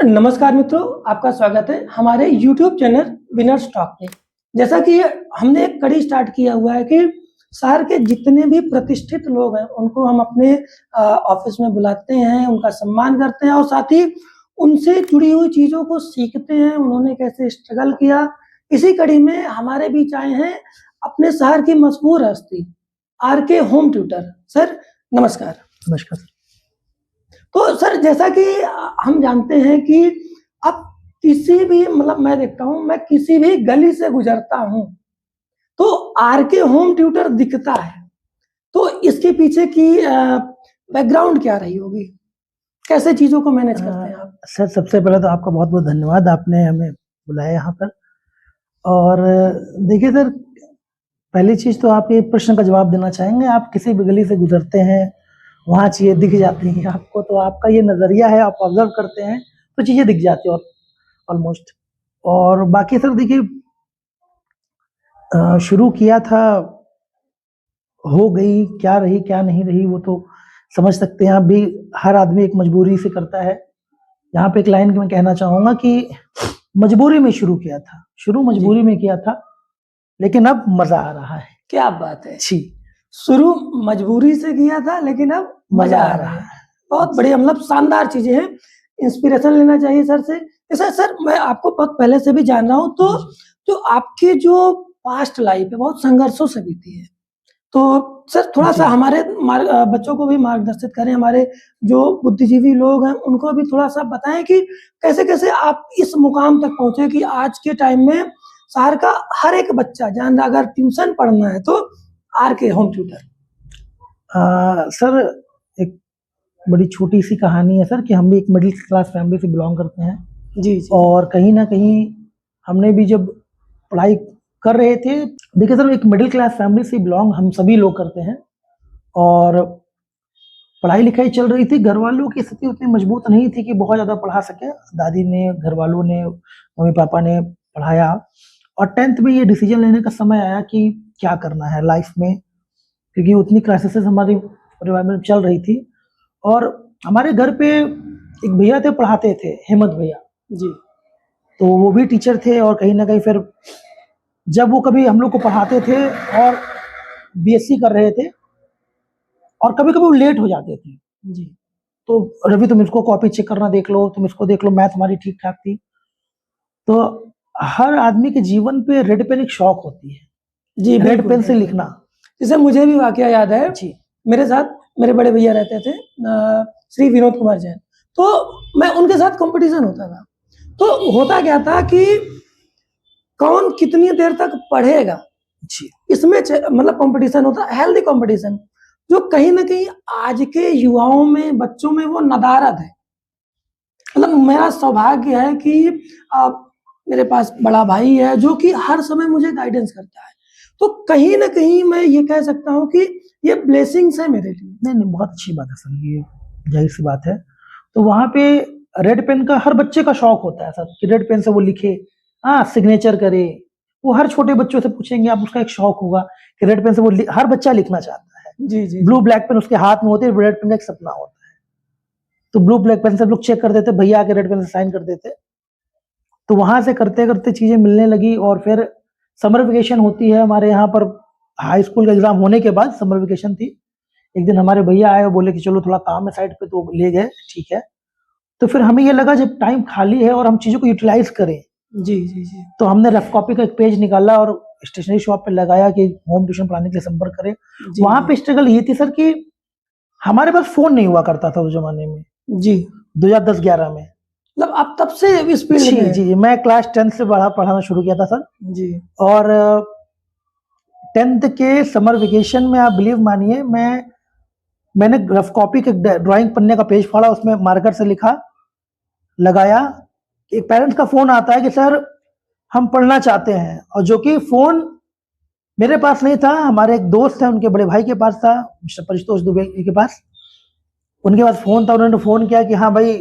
नमस्कार मित्रों, आपका स्वागत है हमारे YouTube चैनल विनर्स टॉक में। जैसा कि हमने एक कड़ी स्टार्ट किया हुआ है कि शहर के जितने भी प्रतिष्ठित लोग हैं, उनको हम अपने ऑफिस में बुलाते हैं, उनका सम्मान करते हैं और साथ ही उनसे जुड़ी हुई चीज़ों को सीखते हैं, उन्होंने कैसे स्ट्रगल किया। इसी कड़ी में हमारे बीच आए हैं अपने शहर की मशहूर हस्ती आरके होम ट्यूटर। सर नमस्कार। नमस्कार सर। तो सर जैसा कि हम जानते हैं कि अब किसी भी मैं देखता हूँ, मैं किसी भी गली से गुजरता हूँ तो आरके होम ट्यूटर दिखता है। तो इसके पीछे की बैकग्राउंड क्या रही होगी? कैसे चीज़ों को मैनेज करते हैं आप? सर सबसे पहले तो आपका बहुत बहुत धन्यवाद, आपने हमें बुलाया यहाँ पर। और देखिए सर, पहली चीज़ तो आप ये प्रश्न का जवाब देना चाहेंगे, आप किसी भी गली से गुजरते हैं, वहाँ चीज़ें दिख जाती हैं आपको, तो आपका ये नज़रिया है, आप ऑब्जर्व करते हैं तो चीज़ें दिख जाती हैं ऑलमोस्ट। और बाकी सर देखिए, शुरू किया था, हो गई, क्या रही क्या नहीं रही वो तो समझ सकते हैं आप भी। हर आदमी एक मजबूरी से करता है। यहाँ पे एक लाइन मैं कहना चाहूँगा कि मजबूरी में शुरू किया था, शुरू मजबूरी में किया था, लेकिन अब मज़ा आ रहा है। क्या बात है जी, शुरू मजबूरी से किया था लेकिन अब मजा आ रहा है। बहुत बढ़िया, शानदार चीजें हैं, इंस्पिरेशन लेना चाहिए सर से। ऐसा सर मैं आपको बहुत पहले से भी जान रहा हूँ, तो जो आपकी जो पास्ट लाइफ है बहुत संघर्षों से बीती है, तो सर थोड़ा सा हमारे बच्चों को भी मार्गदर्शित करें, हमारे जो बुद्धिजीवी लोग हैं उनको भी थोड़ा सा बताएं कि कैसे कैसे आप इस मुकाम तक पहुंचे कि आज के टाइम में शहर का हर एक बच्चा जान रहा, अगर ट्यूशन पढ़ना है तो आरके होम ट्यूटर। सर एक बड़ी छोटी सी कहानी है सर कि हम भी एक मिडिल क्लास फैमिली से बिलोंग करते हैं। जी। और कहीं ना कहीं हमने भी जब पढ़ाई कर रहे थे, देखिए सर एक मिडिल क्लास फैमिली से बिलोंग हम सभी लोग करते हैं, और पढ़ाई लिखाई चल रही थी। घर वालों की स्थिति उतनी मजबूत नहीं थी कि बहुत ज़्यादा पढ़ा सके। दादी ने, घर वालों ने, मम्मी पापा ने पढ़ाया, और 10th में ये डिसीजन लेने का समय आया कि क्या करना है लाइफ में, क्योंकि उतनी क्राइसिस हमारी परिवार में चल रही थी। और हमारे घर पे एक भैया थे, पढ़ाते थे, हेमंत भैया जी। तो वो भी टीचर थे, और कहीं ना कहीं फिर जब वो कभी हम लोग को पढ़ाते थे और बीएससी कर रहे थे, और कभी कभी वो लेट हो जाते थे जी, तो रवि तुम इसको कॉपी चेक करना देख लो, तुम इसको देख लो, मैथ हमारी ठीक ठाक थी। तो हर आदमी के जीवन पे रेड पेन एक शौक होती है जी, रेड पेन से लिखना। जैसे मुझे भी वाकया याद है जी, मेरे साथ मेरे बड़े भैया रहते थे श्री विनोद कुमार जैन, तो मैं उनके साथ कंपटीशन होता था। तो होता क्या था कि कौन कितनी देर तक पढ़ेगा जी, इसमें कंपटीशन होता, हेल्दी कंपटीशन, जो कहीं ना कहीं आज के युवाओं में, बच्चों में वो नदारद है। मेरा सौभाग्य है कि मेरे पास बड़ा भाई है जो कि हर समय मुझे गाइडेंस करता है, तो कहीं ना कहीं मैं ये कह सकता हूँ कि ये ब्लेसिंग्स है मेरे लिए। नहीं, बहुत अच्छी बात है सर, ये जाहिर सी बात है। तो वहाँ पे रेड पेन का हर बच्चे का शौक होता है सर कि रेड पेन से वो लिखे, सिग्नेचर करे। वो हर छोटे बच्चों से पूछेंगे आप, उसका एक शौक होगा कि रेड पेन से वो हर बच्चा लिखना चाहता है जी। ब्लू ब्लैक पेन उसके हाथ में होती है, रेड पेन का एक सपना होता है। तो ब्लू ब्लैक पेन से लोग चेक कर देते, भैया आके रेड पेन से साइन कर देते। तो वहां से करते करते चीजें मिलने लगी, और फिर समर वेकेशन होती है हमारे यहाँ पर। हाई स्कूल का एग्जाम होने के बाद समर वेकेशन थी। एक दिन हमारे भैया आए और बोले कि चलो थोड़ा काम है साइड पे, तो ले गए, ठीक है। तो फिर हमें ये लगा जब टाइम खाली है और हम चीजों को यूटिलाइज करें जी जी जी, तो हमने रफ कॉपी का एक पेज निकाला और स्टेशनरी शॉप पे लगाया कि होम ट्यूशन पढ़ाने के लिए संपर्क करें। वहां पे स्ट्रगल ये थी सर कि हमारे पास फोन नहीं हुआ करता था उस जमाने में जी, 2010-11 में। आप तब से इस फील्ड में? जी, मैं क्लास 10 से पढ़ाना शुरू किया था सर जी। और 10th के समर वेकेशन में आप बिलीव मानिए, मैंने रफ कॉपी के ड्राइंग पन्ने का पेज फाड़ा, उसमें मार्कर से लिखा, लगाया। एक पेरेंट्स का फोन आता है कि सर हम पढ़ना चाहते हैं, और जो कि फोन मेरे पास नहीं था, हमारे एक दोस्त है उनके बड़े भाई के पास था, मिस्टर परितोष दुबे के पास, उनके पास फोन था। उन्होंने फोन किया कि हाँ भाई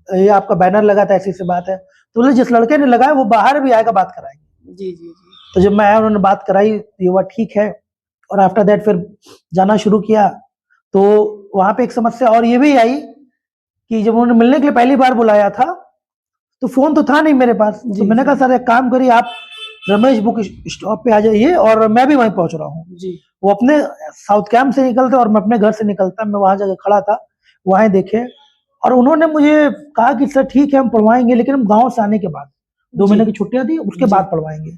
ये आपका बैनर लगा था, ऐसी सी बात है। तो बोले जिस लड़के ने लगाया वो बाहर भी आएगा, बात कराएंगे। जी जी जी। तो जब मैं आया, उन्होंने बात कराई, ये हुआ ठीक है। और आफ्टर दैट फिर जाना शुरू किया। तो वहां पे एक समस्या और ये भी आई कि जब उन्होंने मिलने के लिए पहली बार बुलाया था, तो फोन तो था नहीं मेरे पास, तो मैंने कहा सर एक काम करिए, आप रमेश बुक स्टॉप पे आ जाइए और मैं भी वहीं पहुंच रहा हूँ जी। वो अपने साउथ कैंप से निकलते और मैं अपने घर से निकलता, मैं वहां जाकर खड़ा था, वहां देखे और उन्होंने मुझे कहा कि सर ठीक है हम पढ़वाएंगे, लेकिन हम गाँव से आने के बाद 2 महीने की छुट्टियां दी, उसके बाद पढ़वाएंगे।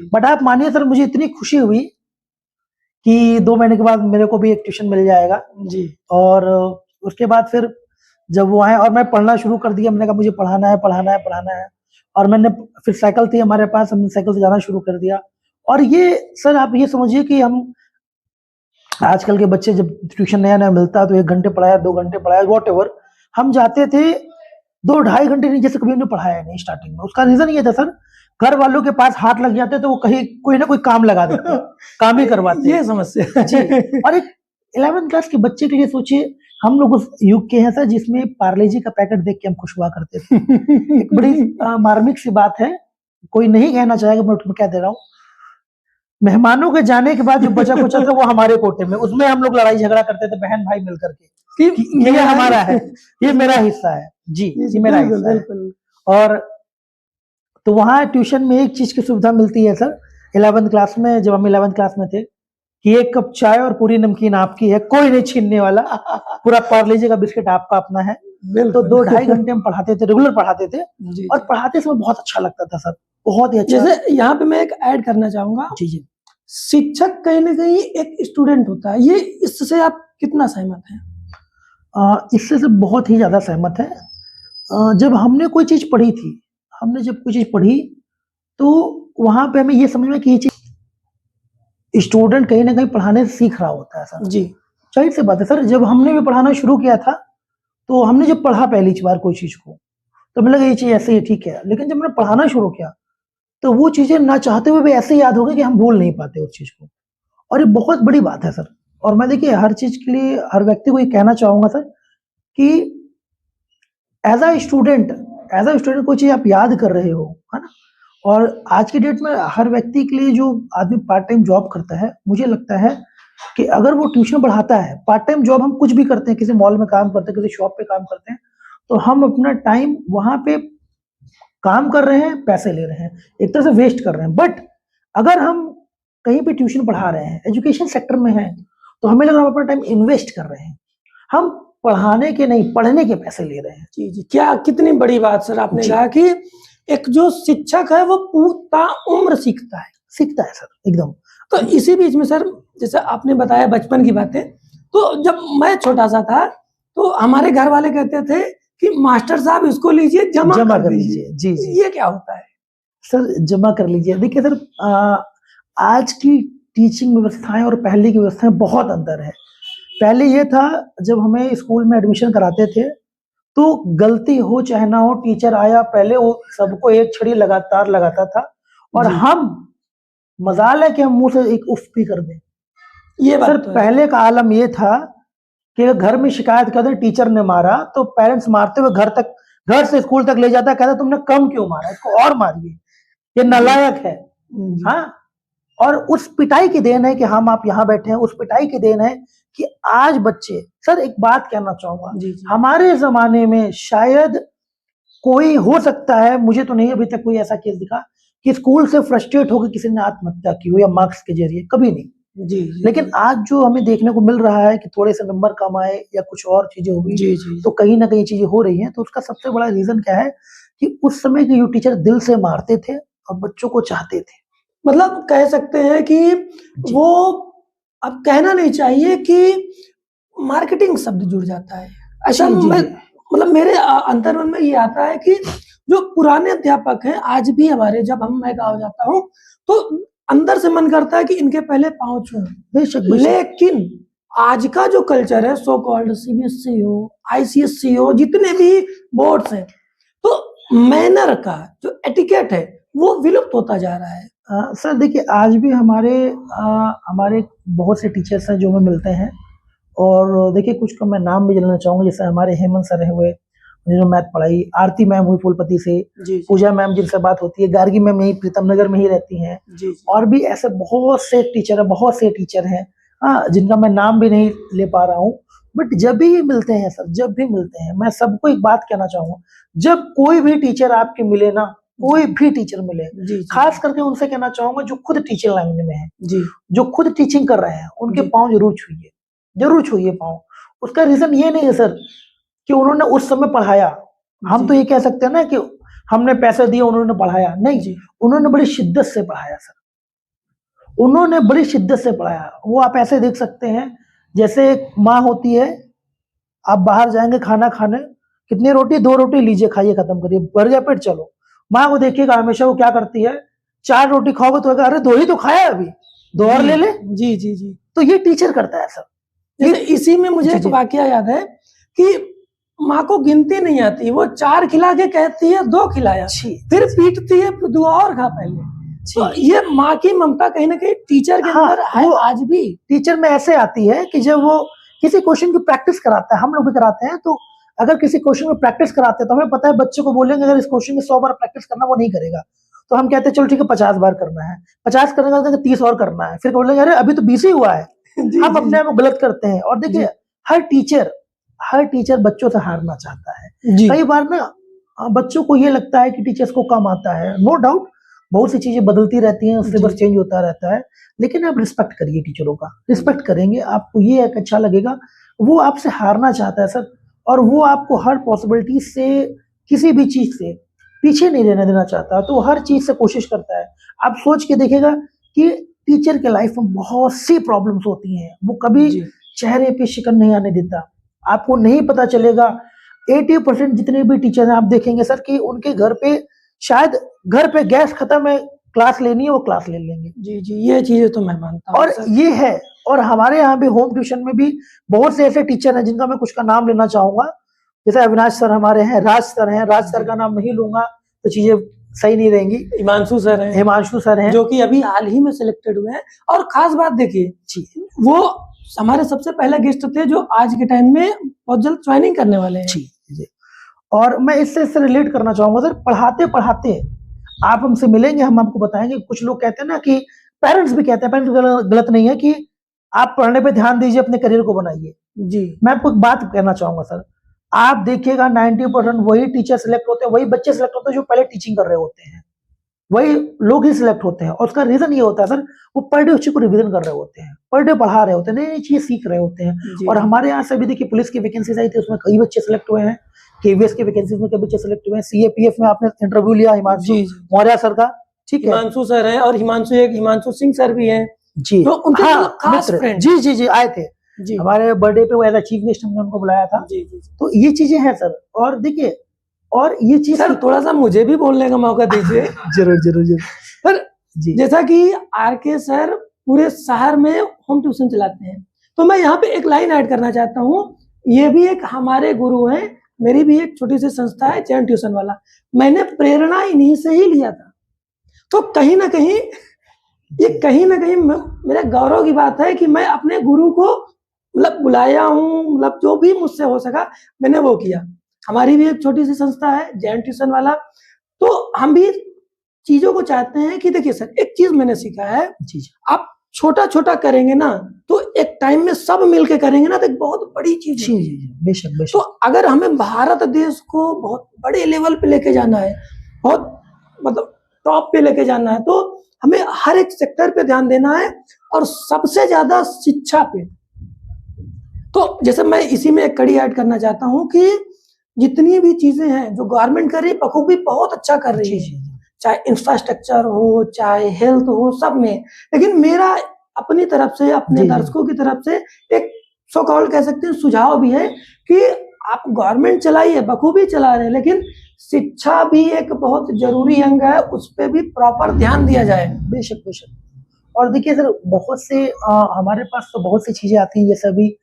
बट आप मानिए सर, मुझे इतनी खुशी हुई कि 2 महीने के बाद मेरे को भी एक ट्यूशन मिल जाएगा जी। और उसके बाद फिर जब वो आए और मैं पढ़ना शुरू कर दिया, मैंने कहा मुझे पढ़ाना है पढ़ाना है पढ़ाना है, और मैंने फिर साइकिल थी हमारे पास, हमने साइकिल से जाना शुरू कर दिया। और ये सर आप ये समझिए कि हम आजकल के बच्चे जब ट्यूशन नया नया मिलता तो 1 घंटे पढ़ाया 2 घंटे पढ़ाया वॉट, हम जाते थे 2-2.5 घंटे नीचे से कभी हमने पढ़ाया नहीं स्टार्टिंग में। उसका रीजन ये था सर, घर वालों के पास हाथ लग जाते तो वो कहीं कोई ना कोई काम लगा देते काम ही करवाते, ये समस्या जी। और एक 11th क्लास के बच्चे के लिए सोचिए, हम लोग उस युग के हैं सर जिसमें पार्ले जी का पैकेट देख के हम खुश हुआ करते थे। एक बड़ी मार्मिक सी बात है, कोई नहीं कहना चाहेगा, मैं कह दे रहा हूँ, मेहमानों के जाने के बाद जो बचा कुचा था वो हमारे कोटे में, उसमें हम लोग लड़ाई झगड़ा करते थे बहन भाई मिलकर के कि ये हमारा है, ये मेरा हिस्सा है जी, ये मेरा हिस्सा है। और तो वहाँ ट्यूशन में एक चीज की सुविधा मिलती है सर 11th क्लास में, जब हम 11th क्लास में थे, कि 1 कप चाय और पूरी नमकीन आपकी है, कोई नहीं छीनने वाला, पूरा पार्ले जी का बिस्किट आपका अपना है। तो 2-2.5 घंटे हम पढ़ाते थे, रेगुलर पढ़ाते थे जी, और पढ़ाते समय बहुत अच्छा लगता था सर, बहुत ही अच्छा। जैसे यहाँ पे मैं एक ऐड करना चाहूंगा जी जी, शिक्षक कहीं ना कहीं एक स्टूडेंट होता है, ये इससे आप कितना सहमत हैं? इससे से बहुत ही ज्यादा सहमत है। जब हमने कोई चीज पढ़ी थी, हमने जब कोई चीज पढ़ी तो वहां पे हमें ये समझ में कि ये चीज स्टूडेंट कहीं ना कहीं पढ़ाने से सीख रहा होता है सर जी। जाहिर सी बात है सर, जब हमने भी पढ़ाना शुरू किया था तो हमने जब पढ़ा पहली बार कोई चीज को तो हमें लगा ये चीज ऐसे ही ठीक है, लेकिन जब मैंने पढ़ाना शुरू किया तो वो चीजें ना चाहते हुए भी ऐसे याद हो गई कि हम भूल नहीं पाते उस चीज को, और ये बहुत बड़ी बात है सर। और मैं देखिए हर चीज के लिए हर व्यक्ति को ये कहना चाहूंगा सर कि एज अ स्टूडेंट कोई चीज आप याद कर रहे हो, है ना। और आज की डेट में हर व्यक्ति के लिए जो आदमी पार्ट टाइम जॉब करता है, मुझे लगता है कि अगर वो ट्यूशन पढ़ाता है, पार्ट टाइम जॉब हम कुछ भी करते हैं, किसी मॉल में काम करते हैं, किसी शॉप पे काम करते हैं, तो हम अपना टाइम वहां पे काम कर रहे हैं, पैसे ले रहे हैं, एक तरह से वेस्ट कर रहे हैं। बट अगर हम कहीं पे ट्यूशन पढ़ा रहे हैं, एजुकेशन सेक्टर में हैं, तो हमें लग रहा है हम अपना टाइम इन्वेस्ट कर रहे हैं, हम पढ़ाने के नहीं पढ़ने के पैसे ले रहे हैं जी जी। क्या कितनी बड़ी बात सर आपने कहा कि एक जो शिक्षक है वो पूरा उम्र सीखता है सर एकदम। तो इसी बीच में सर जैसे आपने बताया बचपन की बातें, तो जब मैं छोटा सा था तो हमारे घर वाले कहते थे कि मास्टर साहब इसको लीजिए जमा कर लीजिए जी जी। ये क्या होता है सर? जमा कर लीजिए। देखिए सर, आज की टीचिंग व्यवस्थाएं और पहले की व्यवस्थाएं बहुत अंतर है। पहले ये था, जब हमें स्कूल में एडमिशन कराते थे तो गलती हो चाहे ना हो, टीचर आया पहले वो सबको एक छड़ी लगातार लगाता था, और हम मजाल है कि हम मुंह से एक उफ भी कर दें। ये सर तो पहले का आलम ये था कि घर में शिकायत कर दे टीचर ने मारा तो पेरेंट्स मारते हुए घर से स्कूल तक ले जाता, कहता तुमने कम क्यों मारा, इसको और मारिए, ये नालायक है। हाँ, और उस पिटाई की देन है कि हम आप यहाँ बैठे हैं, उस पिटाई की देन है कि आज बच्चे, सर एक बात कहना चाहूंगा, हमारे जमाने में शायद कोई हो सकता है, मुझे तो नहीं अभी तक कोई ऐसा केस दिखा कि स्कूल से फ्रस्ट्रेट होकर किसी ने आत्महत्या की हो या मार्क्स के जरिए, कभी नहीं जी। लेकिन आज जो हमें देखने को मिल रहा है कि थोड़े से नंबर कम आए या कुछ और चीजें हो गई, तो कहीं ना कहीं चीजें हो रही हैं। तो उसका सबसे बड़ा रीजन क्या है कि उस समय के टीचर दिल से मारते थे और बच्चों को चाहते थे। मतलब कह सकते हैं कि वो, अब कहना नहीं चाहिए कि मार्केटिंग शब्द जुड़ जाता है ऐसा, मतलब मेरे अंतर्मन में ये आता है कि जो पुराने अध्यापक हैं आज भी हमारे, जब मैं गाँव जाता हूँ तो अंदर से मन करता है कि इनके पहले पाँव छूं। लेकिन आज का जो कल्चर है, सो कॉल्ड सीबीएसई हो, आईसीएसई हो, जितने भी बोर्ड्स हैं, तो मैनर का जो एटिकेट है वो विलुप्त होता जा रहा है। सर देखिए, आज भी हमारे बहुत से टीचर्स हैं जो हमें मिलते हैं, और देखिए कुछ का मैं नाम भी लेना चाहूंगा, जैसे हमारे हेमंत सर हुए जिन्होंने मैथ पढ़ाई, आरती मैम हुई फूलपति से, पूजा मैम जिनसे बात होती है, गार्गी मैम यही प्रीतम नगर में ही रहती हैं, और भी ऐसे बहुत से टीचर हैं, जिनका मैं नाम भी नहीं ले पा रहा हूँ। बट जब भी मिलते हैं सर, जब भी मिलते हैं, मैं सबको एक बात कहना चाहूंगा, जब कोई भी टीचर आपके मिले ना, कोई भी टीचर मिले, जी खास करके उनसे कहना चाहूंगा जो खुद टीचर लाइन में है, जी जो खुद टीचिंग कर रहे हैं, उनके जी। पाँव जरूर छूइए पाँव। उसका रीजन ये नहीं है सर कि उन्होंने उस समय पढ़ाया, हम जी। तो ये कह सकते हैं ना कि हमने पैसे दिए उन्होंने पढ़ाया, नहीं जी। उन्होंने बड़ी शिद्दत से पढ़ाया सर, उन्होंने बड़ी शिद्दत से पढ़ाया। वो आप ऐसे देख सकते हैं जैसे एक माँ होती है, आप बाहर जाएंगे खाना खाने, कितनी रोटी, 2 रोटी लीजिए, खाइए, खत्म करिए, भर गया पेट, चलो। माँ को देखिएगा हमेशा वो क्या करती है, 4 रोटी खाओगे तो अरे 2 ही तो खाया अभी, 2 और ले ले। जी जी जी। तो ये टीचर करता है सर। जैसे इसी में मुझे जी, एक जी। वाकया याद है कि माँ को गिनती नहीं आती, वो 4 खिला के कहती है 2 खिलाया, जी, फिर पीटती है 2 और खा पहले। तो ये माँ की ममता कहीं ना कहीं टीचर के हाँ, अंदर है वो आज भी। टीचर में ऐसे आती है कि जब वो किसी क्वेश्चन की प्रैक्टिस कराता है, हम लोग भी कराते हैं, तो अगर किसी क्वेश्चन में प्रैक्टिस कराते हैं तो हमें पता है बच्चे को बोलेंगे अगर इस क्वेश्चन में 100 बार प्रैक्टिस करना, वो नहीं करेगा, तो हम कहते हैं चलो ठीक है 50 बार करना है, 50 करने का तो 30 और करना है, फिर बोलेंगे अरे अभी तो 20 ही हुआ है। जी, हम जी, अपने आप को गलत करते हैं। और देखिए हर टीचर बच्चों से हारना चाहता है। जी। कई बार ना बच्चों को ये लगता है कि टीचर्स को कम आता है, नो डाउट बहुत सी चीजें बदलती रहती हैं, सिलेबस जी। चेंज होता रहता है, लेकिन आप रिस्पेक्ट करिए टीचरों का, रिस्पेक्ट करेंगे आपको ये एक अच्छा लगेगा। वो आपसे हारना चाहता है सर, और वो आपको हर पॉसिबिलिटी से, किसी भी चीज से पीछे नहीं रहने देना चाहता, तो हर चीज से कोशिश करता है। आप सोच के देखिएगा कि टीचर के लाइफ में बहुत सी प्रॉब्लम्स होती हैं, वो कभी जी। चेहरे पे शिकन नहीं आने देता, आपको नहीं पता चलेगा। 80% जितने भी टीचर हैं आप देखेंगे सर कि उनके घर पे शायद घर पे गैस खत्म है, क्लास लेनी है वो क्लास ले लेंगे। जी जी, ये चीजें तो मैं मानता हूँ और सर। ये है, और हमारे यहाँ भी होम ट्यूशन में भी बहुत से ऐसे टीचर हैं जिनका मैं कुछ का नाम लेना चाहूंगा, जैसे अविनाश सर हमारे हैं, राज सर हैं, राज सर का नाम नहीं लूंगा तो चीजें सही नहीं रहेंगी। हिमांशु सर हैं, हिमांशु सर हैं, जो कि अभी हाल ही में सिलेक्टेड हुए हैं। और खास बात देखिए जी, वो हमारे सबसे पहले गेस्ट थे जो आज के टाइम में बहुत जल्द ज्वाइनिंग करने वाले हैं। जी, जी। और मैं इससे रिलेट करना चाहूंगा सर, पढ़ाते पढ़ाते आप हमसे मिलेंगे, हम आपको बताएंगे। कुछ लोग कहते हैं ना कि पेरेंट्स भी कहते हैं, पेरेंट्स गलत नहीं है कि आप पढ़ने पे ध्यान दीजिए, अपने करियर को बनाइए। जी। मैं आपको एक बात कहना चाहूंगा सर, आप देखिएगा 90% वही टीचर सिलेक्ट होते हैं, वही बच्चे सिलेक्ट होते हैं जो पहले टीचिंग कर रहे होते हैं, वही लोग ही सिलेक्ट होते हैं। और उसका रीजन ये होता है सर, वो पर डे उस चीज को रिविजन कर रहे होते हैं, पर डे पढ़ा रहे होते हैं, नई नई चीज सीख रहे होते हैं। जी, और जी। हमारे यहाँ से भी देखिए पुलिस की वैकेंसीज आई थी, उसमें कई बच्चे सिलेक्ट हुए हैं, केवीएस की वैकेंसीज में कई बच्चे सिलेक्ट हुए हैं, सीएपीएफ में आपने इंटरव्यू लिया हिमांशु जी, जी। मौर्य सर का, ठीक है, हिमांशु सर हैं, और हिमांशु सिंह सर भी हैं, जी, तो उनके मतलब खास मित्र, फ्रेंड। जी जी जी आए थे जी हमारे बर्थडे पे, वो एज चीफ गेस्ट हमने उनको बुलाया था। जी जी। तो ये चीजें हैं सर। और देखिए, और ये चीज सर थोड़ा सा मुझे भी बोलने का मौका दीजिए। जरूर जरूर जरूर सर जी, जैसा कि आरके सर पूरे शहर में होम ट्यूशन चलाते हैं, तो मैं यहाँ पे एक लाइन ऐड करना चाहता हूँ। ये भी एक हमारे गुरु हैं, मेरी भी एक छोटी सी संस्था है जैन ट्यूशन वाला, मैंने प्रेरणा इन्हीं से ही लिया था। तो कहीं ना कहीं मेरा गौरव की बात है कि मैं अपने गुरु को मतलब बुलाया हूँ, मतलब जो भी मुझसे हो सका मैंने वो किया। हमारी भी एक छोटी सी संस्था है जैन ट्यूशन वाला, तो हम भी चीजों को चाहते हैं कि देखिए सर, एक चीज मैंने सीखा है, जी जी आप छोटा छोटा करेंगे ना तो एक टाइम में सब मिलके करेंगे ना तो एक बहुत बड़ी चीज जी होती जी है। जी, बेशक तो बेशक, अगर हमें भारत देश को बहुत बड़े लेवल पे लेके जाना है, बहुत मतलब टॉप पे लेके जाना है, तो हमें हर एक सेक्टर पे ध्यान देना है, और सबसे ज्यादा शिक्षा पे। तो जैसे मैं इसी में एक कड़ी ऐड करना चाहता हूँ कि जितनी भी चीजें हैं जो गवर्नमेंट कर रही है बखूबी बहुत अच्छा कर रही जी है, जी जी, चाहे इंफ्रास्ट्रक्चर हो, चाहे हेल्थ हो, सब में। लेकिन मेरा अपनी तरफ से, अपने जी, जी। दर्शकों की तरफ से एक सो कॉल्ड कह सकते हैं सुझाव भी है कि आप गवर्नमेंट चलाइए, बखूबी चला रहे हैं, लेकिन शिक्षा भी एक बहुत जरूरी अंग है, उस पर भी प्रॉपर ध्यान दिया जाए। बेशक बेशक। और देखिए सर, बहुत से हमारे पास तो बहुत सी चीजें आती हैं, जैसे अभी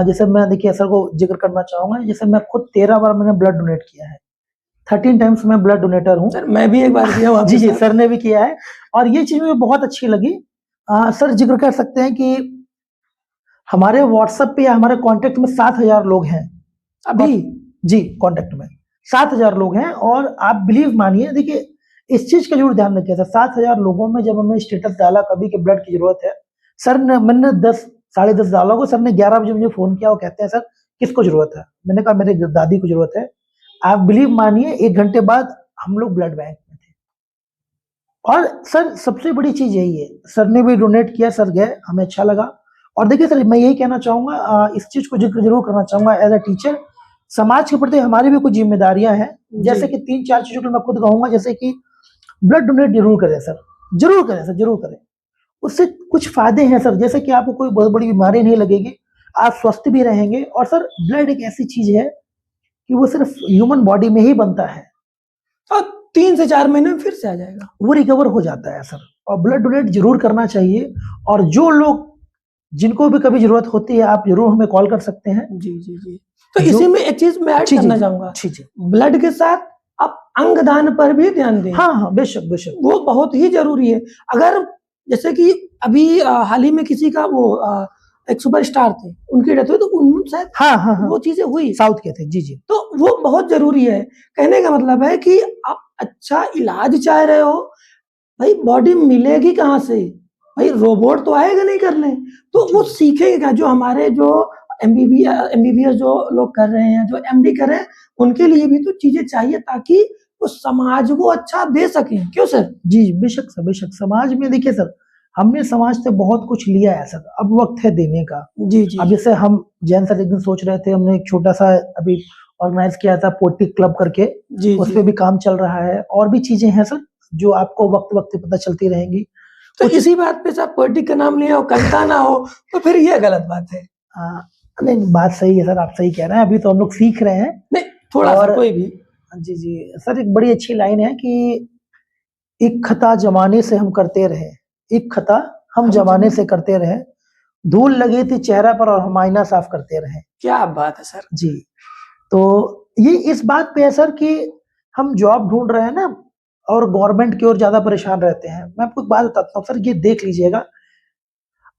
जैसे मैं देखिए सर को जिक्र करना चाहूंगा, जैसे मैं खुद 13 बार मैंने ब्लड डोनेट किया है, 13 टाइम्स मैं ब्लड डोनेटर हूँ। सर मैं भी एक बार किया हूँ जी जी, आपके साथ। सर ने भी किया है, और ये चीज मुझे बहुत अच्छी लगी। सर जिक्र कर सकते हैं कि हमारे व्हाट्सएप पे या हमारे कांटेक्ट में 7,000 लोग हैं अभी। जी, कांटेक्ट में 7,000 लोग हैं। और आप बिलीव मानिए, देखिए इस चीज का जरूर ध्यान रखिए सर, 7,000 लोगों में जब हमने स्टेटस डाला कभी कि ब्लड की जरूरत है, सर ने मैंने 10 10:30 डाला होगा। सर ने 11 बजे मुझे फोन किया, वो कहते हैं सर किसको जरूरत है? मैंने कहा मेरे दादी को जरूरत है। आप बिलीव मानिए 1 घंटे बाद हम लोग ब्लड बैंक में थे। और सर सबसे बड़ी चीज यही है, सर ने भी डोनेट किया, सर गए, हमें अच्छा लगा। और देखिए सर, मैं यही कहना चाहूंगा, इस चीज को जिक्र जरूर करना चाहूंगा एज अ टीचर, समाज के प्रति हमारी भी कुछ जिम्मेदारियां हैं। जैसे कि 3-4 चीजों को मैं खुद कहूंगा, जैसे कि ब्लड डोनेट जरूर करें सर, जरूर करें सर, जरूर करें। उससे कुछ फायदे हैं सर, जैसे कि आपको कोई बहुत बड़ी बीमारी नहीं लगेगी, आप स्वस्थ भी रहेंगे। और सर ब्लड एक ऐसी चीज है कि वो सिर्फ ह्यूमन बॉडी में ही बनता है और 3 से 4 महीने में फिर से आ जाएगा, वो रिकवर हो जाता है सर। और ब्लड डोनेट जरूर करना चाहिए। और जो लोग जिनको भी कभी जरूरत होती है, आप जरूर हमें कॉल कर सकते हैं। जी जी जी। तो इसी में एक चीज मैं ऐड करना चाहूंगा, जी, ब्लड के साथ आप अंगदान पर भी ध्यान दें। हाँ हाँ, बेशक बेशक, वो बहुत ही जरूरी है। अगर जैसे कि अभी हाल ही में किसी का वो एक सुपरस्टार थे, उनकी डेथ हुई, तो उन शायद हाँ, वो चीजें हुई, साउथ के थे। जी जी। तो वो बहुत जरूरी है। कहने का मतलब है कि आप अच्छा इलाज चाह रहे हो, भाई बॉडी मिलेगी कहाँ से? भाई रोबोट तो आएगा नहीं करने, तो वो सीखेगा। जो हमारे जो एमबीबीएस जो लोग कर रहे हैं, जो एमडी कर रहे हैं, उनके लिए भी तो चीजें चाहिए ताकि वो समाज को अच्छा दे सकें। क्यों सर? जी बेशक सर, बेशक। समाज में देखिए सर, हमने समाज से बहुत कुछ लिया है सर, अब वक्त है देने का। जी जी। अब जैसे हम जैन सर एक दिन सोच रहे थे, हमने एक छोटा सा अभी ऑर्गेनाइज किया था पोएट्री क्लब करके, जी उस पे भी काम चल रहा है। और भी चीजें हैं सर जो आपको वक्त वक्त पे पता चलती रहेंगी। तो इसी बात पे सर पोएट्री का नाम लिया हो, कविता ना हो, तो फिर ये गलत बात है। नहीं, बात सही है सर, आप सही कह रहे हैं। अभी तो हम लोग सीख रहे हैं। नहीं, थोड़ा सा कोई भी। जी जी सर, एक बड़ी अच्छी लाइन है कि एक खता जमाने से हम करते रहे, एक खता हम जमाने से करते रहे, धूल लगी थी चेहरा पर और हम आईना साफ करते रहे। क्या बात है सर। जी। तो ये इस बात पे है सर कि हम जॉब ढूंढ रहे हैं ना, और गवर्नमेंट की ओर ज्यादा परेशान रहते हैं। मैं आपको एक बात बताता हूँ सर, ये देख लीजिएगा,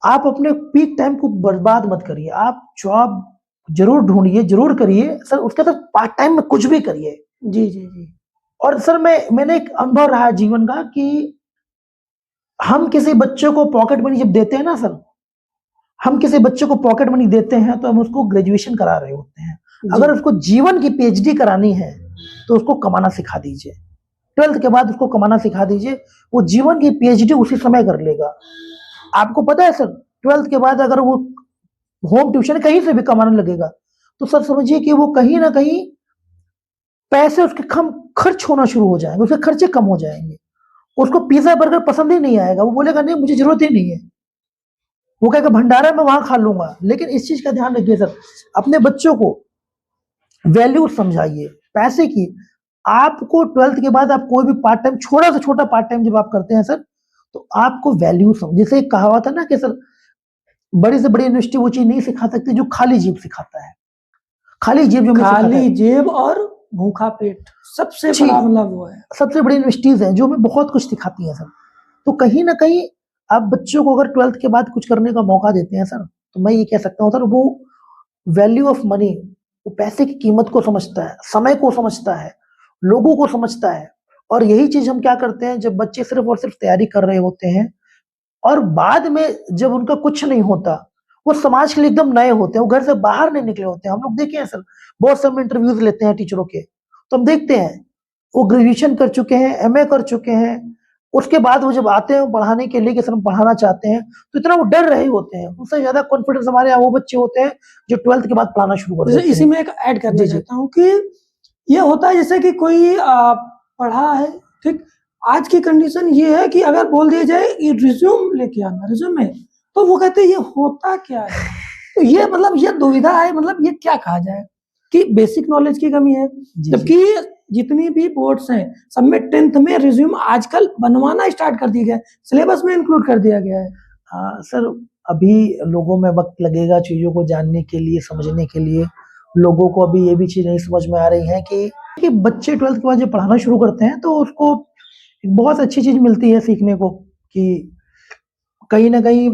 आप अपने पीक टाइम को बर्बाद मत करिए। आप जॉब जरूर ढूंढिए, जरूर करिए सर, उसके साथ पार्ट टाइम में कुछ भी करिए। जी जी जी। और सर मैंने एक अनुभव रहा है जीवन का कि हम किसी बच्चे को पॉकेट मनी जब देते हैं ना सर, हम किसी बच्चे को पॉकेट मनी देते हैं तो हम उसको ग्रेजुएशन करा रहे होते हैं। अगर उसको जीवन की पीएचडी करानी है तो उसको कमाना सिखा दीजिए। 12th के बाद उसको कमाना सिखा दीजिए, वो जीवन की पीएचडी उसी समय कर लेगा। आपको पता है सर, 12th के बाद अगर वो होम ट्यूशन कहीं से भी कमाने लगेगा तो सर समझिए कि वो कहीं ना कहीं पैसे उसके कम खर्च होना शुरू हो जाएंगे, उसके खर्चे कम हो जाएंगे। उसको पिज्जा बर्गर पसंद ही नहीं आएगा, वो बोलेगा नहीं मुझे जरूरत ही नहीं है, वो कहेगा भंडारा में वहां खा लूंगा। लेकिन इस चीज का ध्यान रखिए सर, अपने बच्चों को वैल्यू समझाइए पैसे की। आपको 12th के बाद आप कोई भी पार्ट टाइम, छोटा से छोटा पार्ट टाइम जब आप करते हैं सर, तो आपको वैल्यू समझ, जैसे एक कहावत है ना कि सर बड़ी से बड़ी यूनिवर्सिटी वो चीज नहीं सिखा सकती जो खाली जेब सिखाता है। खाली जेब जो खाली जेब और भूखा पेट सबसे बड़ा मतलब वो है। सबसे बड़ी यूनिवर्सिटीज हैं जो हमें बहुत कुछ सिखाती हैं सर। तो कहीं ना कहीं आप बच्चों को अगर 12th के बाद कुछ करने का मौका देते हैं सर, तो मैं ये कह सकता हूँ सर, वो वैल्यू ऑफ मनी, वो पैसे की कीमत को समझता है, समय को समझता है, लोगों को समझता है। और यही चीज हम क्या करते हैं, जब बच्चे सिर्फ और सिर्फ तैयारी कर रहे होते हैं और बाद में जब उनका कुछ नहीं होता, वो समाज के लिए एकदम नए होते हैं, वो घर से बाहर नहीं निकले होते हैं। हम लोग देखे हैं सर, बहुत से इंटरव्यूज लेते हैं टीचरों के, तो हम देखते हैं वो ग्रेजुएशन कर चुके हैं, एमए कर चुके हैं, उसके बाद वो जब आते हैं पढ़ाने के लिए कि सर हम पढ़ाना चाहते हैं, तो इतना वो डर रहे होते हैं। उससे ज्यादा कॉन्फिडेंस हमारे यहाँ वो बच्चे होते हैं जो 12th के बाद पढ़ाना शुरू कर देते हैं। इसी में एक ऐड करना चाहता हूँ कि ये होता है जैसे कि कोई पढ़ा है, ठीक, आज की कंडीशन ये है कि अगर बोल दिया जाए ये रिज्यूम लेके आना, रिज्यूमे, तो वो कहते हैं ये होता क्या है। तो ये मतलब ये दुविधा है, मतलब ये क्या कहा जाए कि बेसिक नॉलेज की कमी है। जबकि जितनी भी बोर्ड्स हैं सब में 10th में रिज्यूम आजकल बनवाना स्टार्ट कर दिया गया है, सिलेबस में इंक्लूड कर दिया गया है। सर अभी लोगों में वक्त लगेगा चीजों को जानने के लिए, समझने के लिए। लोगों को अभी ये भी चीज नहीं समझ में आ रही है कि बच्चे 12th के बाद जब पढ़ाना शुरू करते हैं तो उसको एक बहुत अच्छी चीज मिलती है सीखने को, कि कहीं ना कहीं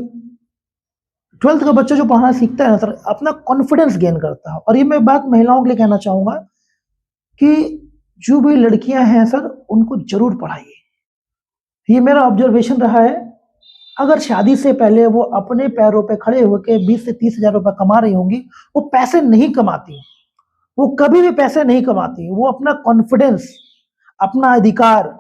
12th का बच्चा जो पढ़ना सीखता है ना सर, अपना कॉन्फिडेंस गेन करता है। और ये मैं बात महिलाओं के लिए कहना चाहूंगा कि जो भी लड़कियां हैं सर, उनको जरूर पढ़ाइए। ये मेरा ऑब्जर्वेशन रहा है। अगर शादी से पहले वो अपने पैरों पे खड़े होकर 20 से 30 हजार रुपए कमा रही होंगी, वो पैसे नहीं कमाती, वो कभी भी पैसे नहीं कमाती, वो अपना कॉन्फिडेंस, अपना अधिकार,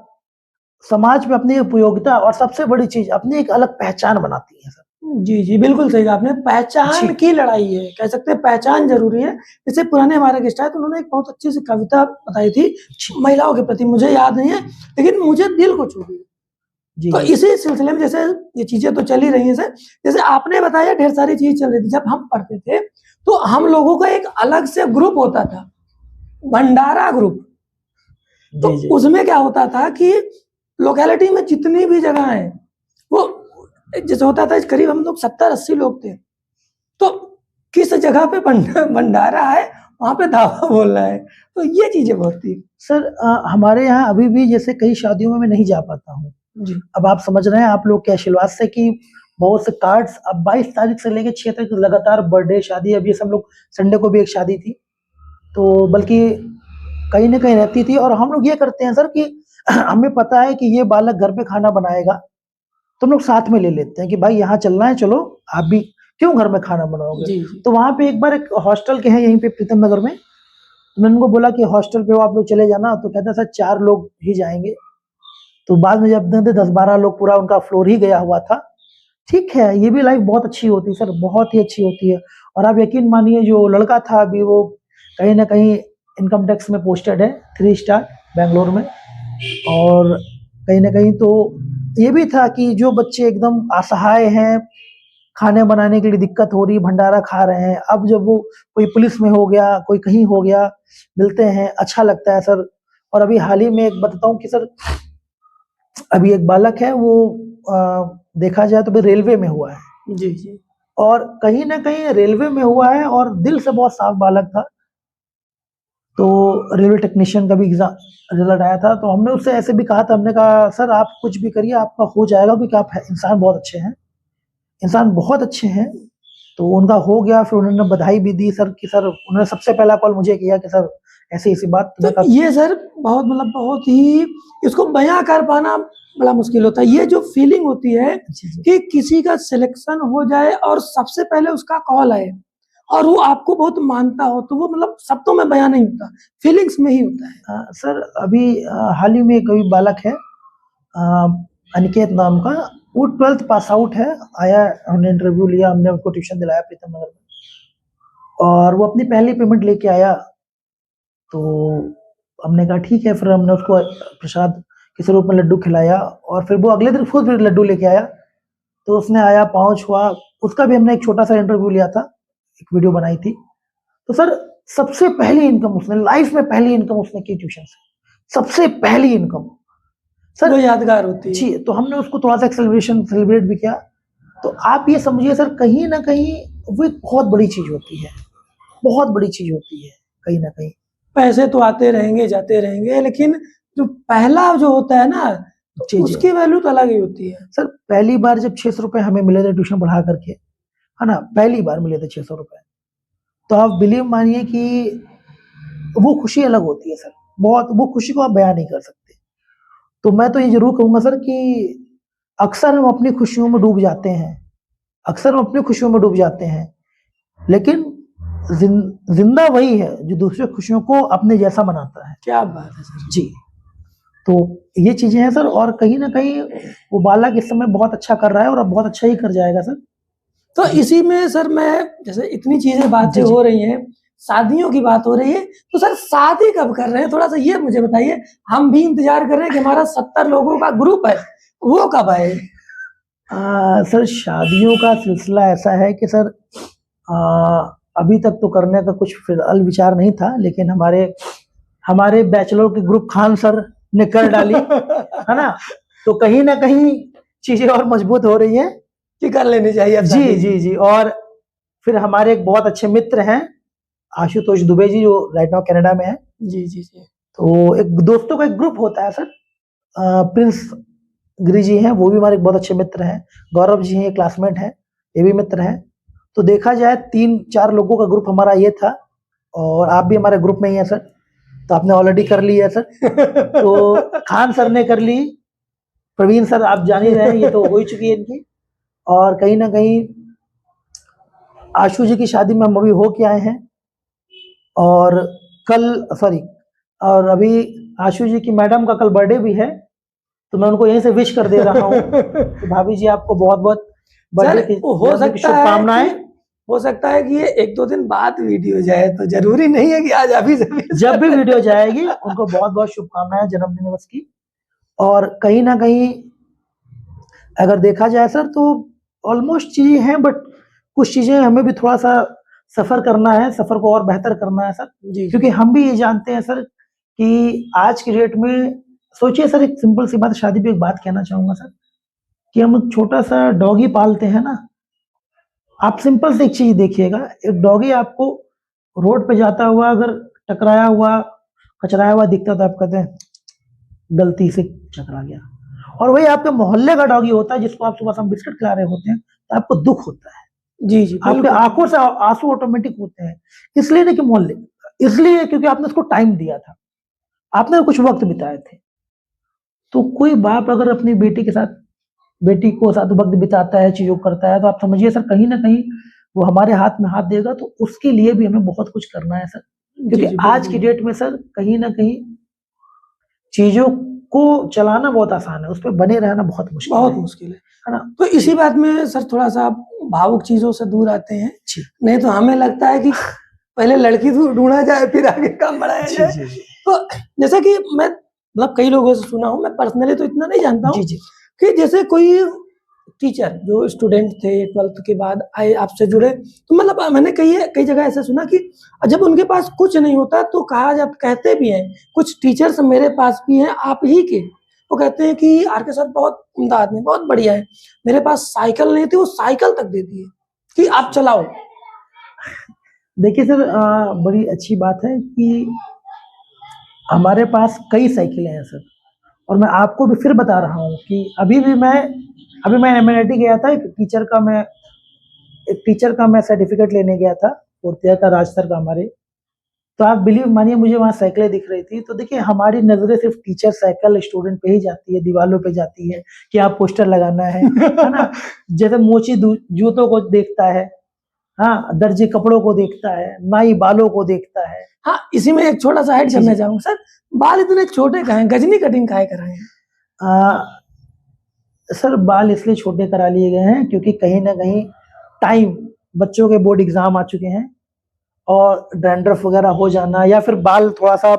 समाज में अपनी उपयोगिता और सबसे बड़ी चीज अपनी एक अलग पहचान बनाती है सर। जी जी, बिल्कुल सही कहा आपने। पहचान जी। की लड़ाई है, कह सकते हैं पहचान जरूरी है। जैसे पुराने हमारे गेस्ट आए तो उन्होंने एक बहुत अच्छी सी कविता बताई थी महिलाओं के प्रति, मुझे याद नहीं है लेकिन मुझे दिल को छू गई। जी तो इसी सिलसिले में जैसे ये चीजें तो चल ही रही हैं सर, जैसे आपने बताया ढेर सारी चीज चल रही थी। जब हम पढ़ते थे तो हम लोगों का एक अलग से ग्रुप होता था, भंडारा ग्रुप। तो जी जी उसमें क्या होता था कि लोकेलिटी में जितनी भी जगह है वो जैसे होता था, करीब हम लोग 70-80 लोग थे, तो किस जगह पे भंडारा है वहां पे धावा बोलना है, तो ये चीजें बहुत थी सर। हमारे यहाँ अभी भी जैसे कई शादियों में मैं नहीं जा पाता हूँ। जी। अब आप समझ रहे हैं, आप लोग के आशीर्वाद से कि बहुत से कार्ड्स अब 22 तारीख से लेके 6 तारीख लगातार बर्थडे, शादी, अब ये सब लोग, संडे को भी एक शादी थी, तो बल्कि कहीं ना कहीं रहती थी। और हम लोग ये करते हैं सर कि हमें पता है कि ये बालक घर पे खाना बनाएगा, तो हम लोग साथ में ले लेते हैं कि भाई यहाँ चलना है, चलो आप भी, क्यों घर में खाना बनाओगे। जी जी। तो वहां पे एक बार एक हॉस्टल के हैं यहीं पे प्रीतम नगर में, मैंने उनको बोला कि हॉस्टल पे वो आप लोग चले जाना, तो कहते हैं सर 4 लोग ही जाएंगे। तो बाद में जब 10-12 लोग, पूरा उनका फ्लोर ही गया हुआ था। ठीक है, ये भी लाइफ बहुत अच्छी होती है सर, बहुत ही अच्छी होती है। और आप यकीन मानिए, जो लड़का था अभी वो कहीं ना कहीं इनकम टैक्स में पोस्टेड है, 3 स्टार बैंगलोर में। और कहीं ना कहीं तो ये भी था कि जो बच्चे एकदम असहाय हैं, खाने बनाने के लिए दिक्कत हो रही, भंडारा खा रहे हैं, अब जब वो कोई पुलिस में हो गया, कोई कहीं हो गया, मिलते हैं, अच्छा लगता है सर। और अभी हाल ही में एक बताता हूँ कि सर, अभी एक बालक है, वो देखा जाए तो भी रेलवे में हुआ है, जी जी। और कहीं ना कहीं रेलवे में हुआ है, और दिल से बहुत साफ बालक था। तो रेलवे टेक्नीशियन का भी एग्जाम रिजल्ट आया था, तो हमने उससे ऐसे भी कहा था, हमने कहा सर आप कुछ भी करिए, आपका हो जाएगा, क्योंकि आप इंसान बहुत अच्छे हैं, इंसान बहुत अच्छे हैं। तो उनका हो गया, फिर उन्होंने बधाई भी दी सर, कि सर उन्होंने सबसे पहला कॉल मुझे किया कि सर ऐसी ऐसी बात। तो ये सर बहुत मतलब बहुत ही, इसको बयां कर पाना बड़ा मुश्किल होता है। ये जो फीलिंग होती है कि किसी का सिलेक्शन हो जाए और सबसे पहले उसका कॉल आए और वो आपको बहुत मानता हो, तो वो मतलब शब्दों में बयां नहीं होता, फीलिंग्स में ही होता है। सर अभी हाल ही में कोई बालक है, अनिकेत नाम का, वो 12th पास आउट है, आया, हमने इंटरव्यू लिया, हमने उसको ट्यूशन दिलाया प्रीतम नगर में, और वो अपनी पहली पेमेंट लेके आया। तो हमने कहा ठीक है, फिर हमने उसको प्रसाद किसी रूप में लड्डू खिलाया, और फिर वो अगले दिन खुद फिर लड्डू लेके आया। तो उसने आया, पाँव छुआ, उसका भी हमने एक छोटा सा इंटरव्यू लिया था, एक वीडियो बनाई थी। तो सर सबसे पहली इनकम उसने, लाइफ में पहली इनकम उसने की ट्यूशन से, सबसे पहली इनकम सर, वो यादगार होती है जी। तो हमने उसको थोड़ा सा सेलिब्रेट भी किया। तो आप ये समझिए सर, कहीं ना कहीं वो एक बहुत बड़ी चीज होती है, बहुत बड़ी चीज होती है कहीं ना कहीं। पैसे तो आते रहेंगे जाते रहेंगे, लेकिन जो पहला जो होता है ना, तो उसकी वैल्यू तो अलग ही होती है सर। पहली बार जब 600 रुपए हमें मिले थे ट्यूशन पढ़ा करके, है ना, पहली बार मिले थे 600 रुपए, तो आप बिलीव मानिए कि वो खुशी अलग होती है सर, बहुत, वो खुशी को आप बयां नहीं कर सकते। तो मैं तो ये जरूर कहूंगा सर कि अक्सर हम अपनी खुशियों में डूब जाते हैं, अक्सर हम अपनी खुशियों में डूब जाते हैं, लेकिन जिंदा वही है जो दूसरे खुशियों को अपने जैसा बनाता है। क्या बात है सर जी। तो ये चीजें हैं सर, और कहीं ना कहीं वो बालक इस समय बहुत अच्छा कर रहा है, और अब बहुत अच्छा ही कर जाएगा सर। तो इसी में सर, मैं जैसे इतनी चीजें बातें हो रही हैं, शादियों की बात हो रही है, तो सर शादी कब कर रहे हैं, थोड़ा सा ये मुझे बताइए। हम भी इंतजार कर रहे हैं कि हमारा 70 लोगों का ग्रुप है, वो कब आए। सर शादियों का सिलसिला ऐसा है कि सर अभी तक तो करने का कुछ फिलहाल विचार नहीं था, लेकिन हमारे बैचलर के ग्रुप खान सर ने कर डाली है ना, तो कहीं ना कहीं चीजें और मजबूत हो रही है कि कर लेनी चाहिए। जी जी जी। और फिर हमारे एक बहुत अच्छे मित्र हैं आशुतोष दुबे जी, जो राइट नाउ कनाडा में है। जी जी जी। तो एक दोस्तों का एक ग्रुप होता है सर, प्रिंस गिरी जी हैं, वो भी हमारे बहुत अच्छे मित्र हैं। गौरव जी हैं, क्लासमेट हैं, ये भी मित्र हैं। तो देखा जाए 3-4 लोगों का ग्रुप हमारा ये था, और आप भी हमारे ग्रुप में ही है सर, तो आपने ऑलरेडी कर ली है सर। तो खान सर ने कर ली, प्रवीण सर आप जान ही रहे हैं, ये तो हो ही चुकी है इनकी। और कहीं ना कहीं आशु जी की शादी में हम अभी हो के आए हैं, और और अभी आशु जी की मैडम का कल बर्थडे भी है, तो मैं उनको यहीं से विश कर दे रहा हूँ कि भाभी जी आपको बहुत बहुत बर्थडे की शुभकामनाएं। हो सकता है कि ये 1-2 दिन बाद वीडियो जाए, तो जरूरी नहीं है कि आज अभी से जब भी वीडियो जाएगी उनको बहुत बहुत शुभकामनाएं जन्मदिन दिवस की। और कहीं ना कहीं अगर देखा जाए सर तो ऑलमोस्ट चीजें हैं, बट कुछ चीजें हमें भी थोड़ा सा सफर करना है, सफर को और बेहतर करना है सर जी। क्योंकि हम भी ये जानते हैं सर कि आज की डेट में, सोचिए सर, एक सिंपल सी बात, शादी पे एक बात कहना चाहूंगा सर, कि हम एक छोटा सा डॉगी पालते हैं ना, आप सिंपल से एक चीज देखिएगा, एक डॉगी आपको रोड पे जाता हुआ अगर टकराया हुआ कचराया हुआ दिखता तो आप कहते हैं गलती से टकरा गया, और वही आपके मोहल्ले का डॉगी होता है जिसको आप सुबह शाम बिस्किट खिला रहे होते हैं तो आपको दुख होता है। जी जी, आपके आंखों से आंसू ऑटोमेटिक होते हैं, इसलिए नहीं कि मोहल्ले, इसलिए क्योंकि आपने उसको टाइम दिया था, आपने कुछ वक्त बिताए थे। तो कोई बाप अगर अपनी बेटी को साथ वक्त बिताता है, चीजों करता है, तो आप समझिए सर कहीं ना कहीं वो हमारे हाथ में हाथ देगा, तो उसके लिए भी हमें बहुत कुछ करना है सर, क्योंकि आज की डेट में सर कहीं ना कहीं चीजों को चलाना बहुत आसान है, उस पर बने रहना बहुत मुश्किल है ना। तो इसी बात में सर थोड़ा सा भावुक चीजों से दूर आते हैं, नहीं तो हमें लगता है कि पहले लड़की ढूंढा जाए फिर आगे काम बढ़ाया जाए। तो जैसा कि मैं मतलब कई लोगों से सुना हूँ, मैं पर्सनली तो इतना नहीं जानता हूँ कि जैसे कोई टीचर जो स्टूडेंट थे 12th के बाद आए आपसे जुड़े, तो मतलब मैंने कई जगह ऐसा सुना कि जब उनके पास कुछ नहीं होता तो कहते भी हैं, कुछ टीचर्स मेरे पास भी हैं आप ही के, वो कहते हैं कि आर.के. सर बहुत उम्दा आदमी, बहुत बढ़िया है, मेरे पास साइकिल नहीं थी, वो साइकिल तक दे दी है कि आप चलाओ। देखिए सर, बड़ी अच्छी बात है कि हमारे पास कई साइकिलें हैं सर, और मैं आपको भी फिर बता रहा हूँ कि अभी मैं एमएनआईटी गया था, एक टीचर का मैं सर्टिफिकेट लेने गया था, फोर्थ ईयर का, राज सर का हमारे। तो आप बिलीव मानिए मुझे वहाँ साइकिलें दिख रही थी, तो देखिए हमारी नजरें सिर्फ टीचर साइकिल स्टूडेंट पे ही जाती है, दीवालों पे जाती है कि आप पोस्टर लगाना है ना। जैसे मोची जूतों को देखता है, हाँ, दर्जी कपड़ों को देखता है, नाई बालों को देखता है। हाँ, इसी में एक छोटा सा ऐड करना चाहूंगा सर, बाल इतने छोटे काहे, गजनी कटिंग काहे कराए? सर बाल इसलिए छोटे करा लिए गए हैं क्योंकि कहीं ना कहीं टाइम, बच्चों के बोर्ड एग्जाम आ चुके हैं और डैंड्रफ वगैरह हो जाना या फिर बाल थोड़ा सा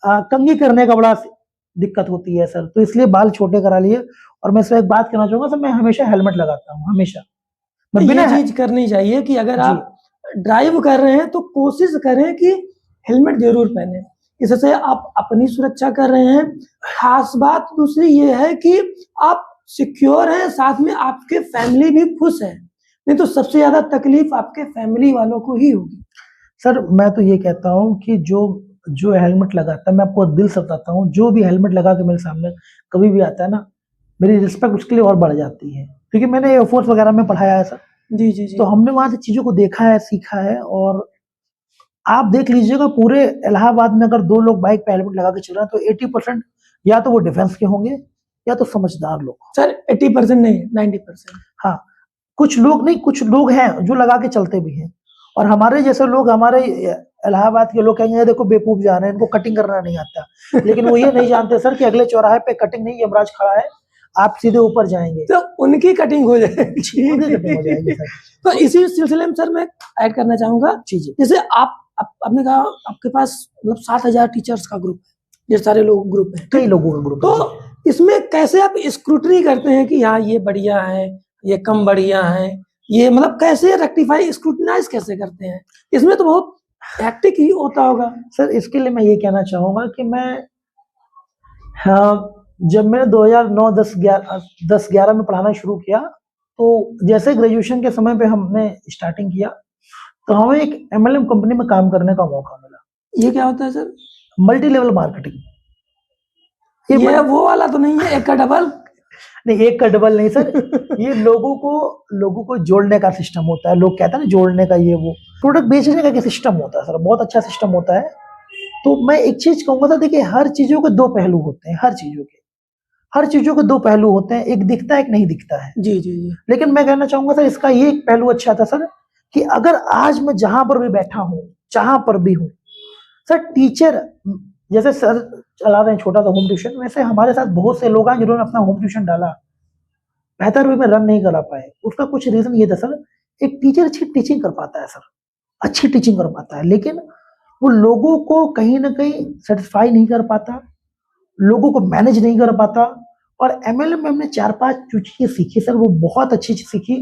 कंघी करने का बड़ा दिक्कत होती है सर, तो इसलिए बाल छोटे करा लिए। और मैं इसमें एक बात कहना चाहूंगा सर, मैं हमेशा हेलमेट लगाता हूँ, हमेशा। मैं बिना चीज करनी चाहिए कि अगर आप ड्राइव कर रहे हैं तो कोशिश करें कि हेलमेट जरूर पहने, इससे आप अपनी सुरक्षा कर रहे हैं। खास बात दूसरी ये है कि आप सिक्योर हैं, साथ में आपके फैमिली भी खुश है, नहीं तो सबसे ज्यादा तकलीफ आपके फैमिली वालों को ही होगी। सर मैं तो ये कहता हूँ कि जो हेलमेट लगाता है, मैं आपको दिल से बताता हूँ, जो भी हेलमेट लगा के मेरे सामने कभी भी आता है ना, मेरी रिस्पेक्ट उसके लिए और बढ़ जाती है, क्योंकि मैंने एयरफोर्स वगैरह में पढ़ाया है सर। जी जी जी। तो हमने वहां से चीजों को देखा है, सीखा है। और आप देख लीजिएगा पूरे इलाहाबाद में अगर 2 लोग बाइक पे हेलमेट लगा के चल रहे हैं तो 80% या तो वो डिफेंस के होंगे या तो समझदार लोग। सर 80% नहीं, 90%। हाँ, कुछ लोग हैं जो लगा के चलते भी हैं, और हमारे जैसे लोग, हमारे इलाहाबाद के लोग कहेंगे देखो बेवकूफ जा रहे हैं, इनको कटिंग करना नहीं आता, लेकिन वो ये नहीं जानते सर कि अगले चौराहे पे कटिंग नहीं, यमराज खड़ा है, आप सीधे ऊपर जाएंगे तो उनकी कटिंग हो जाएगी। तो इसी सिलसिले में सर मैं ऐड करना चाहूंगा, जैसे आपने कहा आपके पास मतलब 7,000 टीचर्स का ग्रुप है, ये सारे लोग ग्रुप है, कई लोगों का ग्रुप, तो इसमें कैसे आप स्क्रूटनी करते हैं कि हाँ ये बढ़िया है, ये कम बढ़िया है, ये मतलब कैसे रेक्टिफाई, स्क्रूटनाइज कैसे करते हैं? इसमें तो बहुत हैक्टिक ही होता होगा सर। इसके लिए मैं ये कहना चाहूंगा कि जब मैंने 2009-10-11 में पढ़ाना शुरू किया, तो जैसे ग्रेजुएशन के समय पे हमने स्टार्टिंग किया, तो हमें एक MLM कंपनी में काम करने का मौका मिला। ये क्या होता है सर? Multi level marketing. ये वो वाला तो नहीं है, एक का डबल नहीं, एक का डबल नहीं सर। ये लोगों को जोड़ने का सिस्टम होता है, लोग कहते हैं ना जोड़ने का, ये वो प्रोडक्ट बेचने का सिस्टम होता है सर, बहुत अच्छा सिस्टम होता है। तो मैं एक चीज कहूंगा था, देखिए हर चीजों के 2 पहलू होते हैं, हर चीजों के। हर चीजों के दो पहलू होते हैं, एक दिखता है एक नहीं दिखता है। जी जी जी। लेकिन मैं कहना चाहूंगा सर, इसका ये एक पहलू अच्छा था सर, कि अगर आज मैं जहां पर भी बैठा हूं, जहां पर भी हूं सर, टीचर जैसे सर चला रहे हैं छोटा सा होम ट्यूशन, वैसे हमारे साथ बहुत से लोग हैं जिन्होंने अपना होम ट्यूशन डाला, बेहतर वे में रन नहीं करा पाए। उसका कुछ रीजन ये था सर, एक टीचर अच्छी टीचिंग कर पाता है सर, अच्छी टीचिंग कर पाता है, लेकिन वो लोगों को कहीं ना कहीं सेटिस्फाई नहीं कर पाता, लोगों को मैनेज नहीं कर पाता। और एमएलएम में हमने 4-5 जो चीजें सीखी सर, वो बहुत अच्छी चीज सीखी।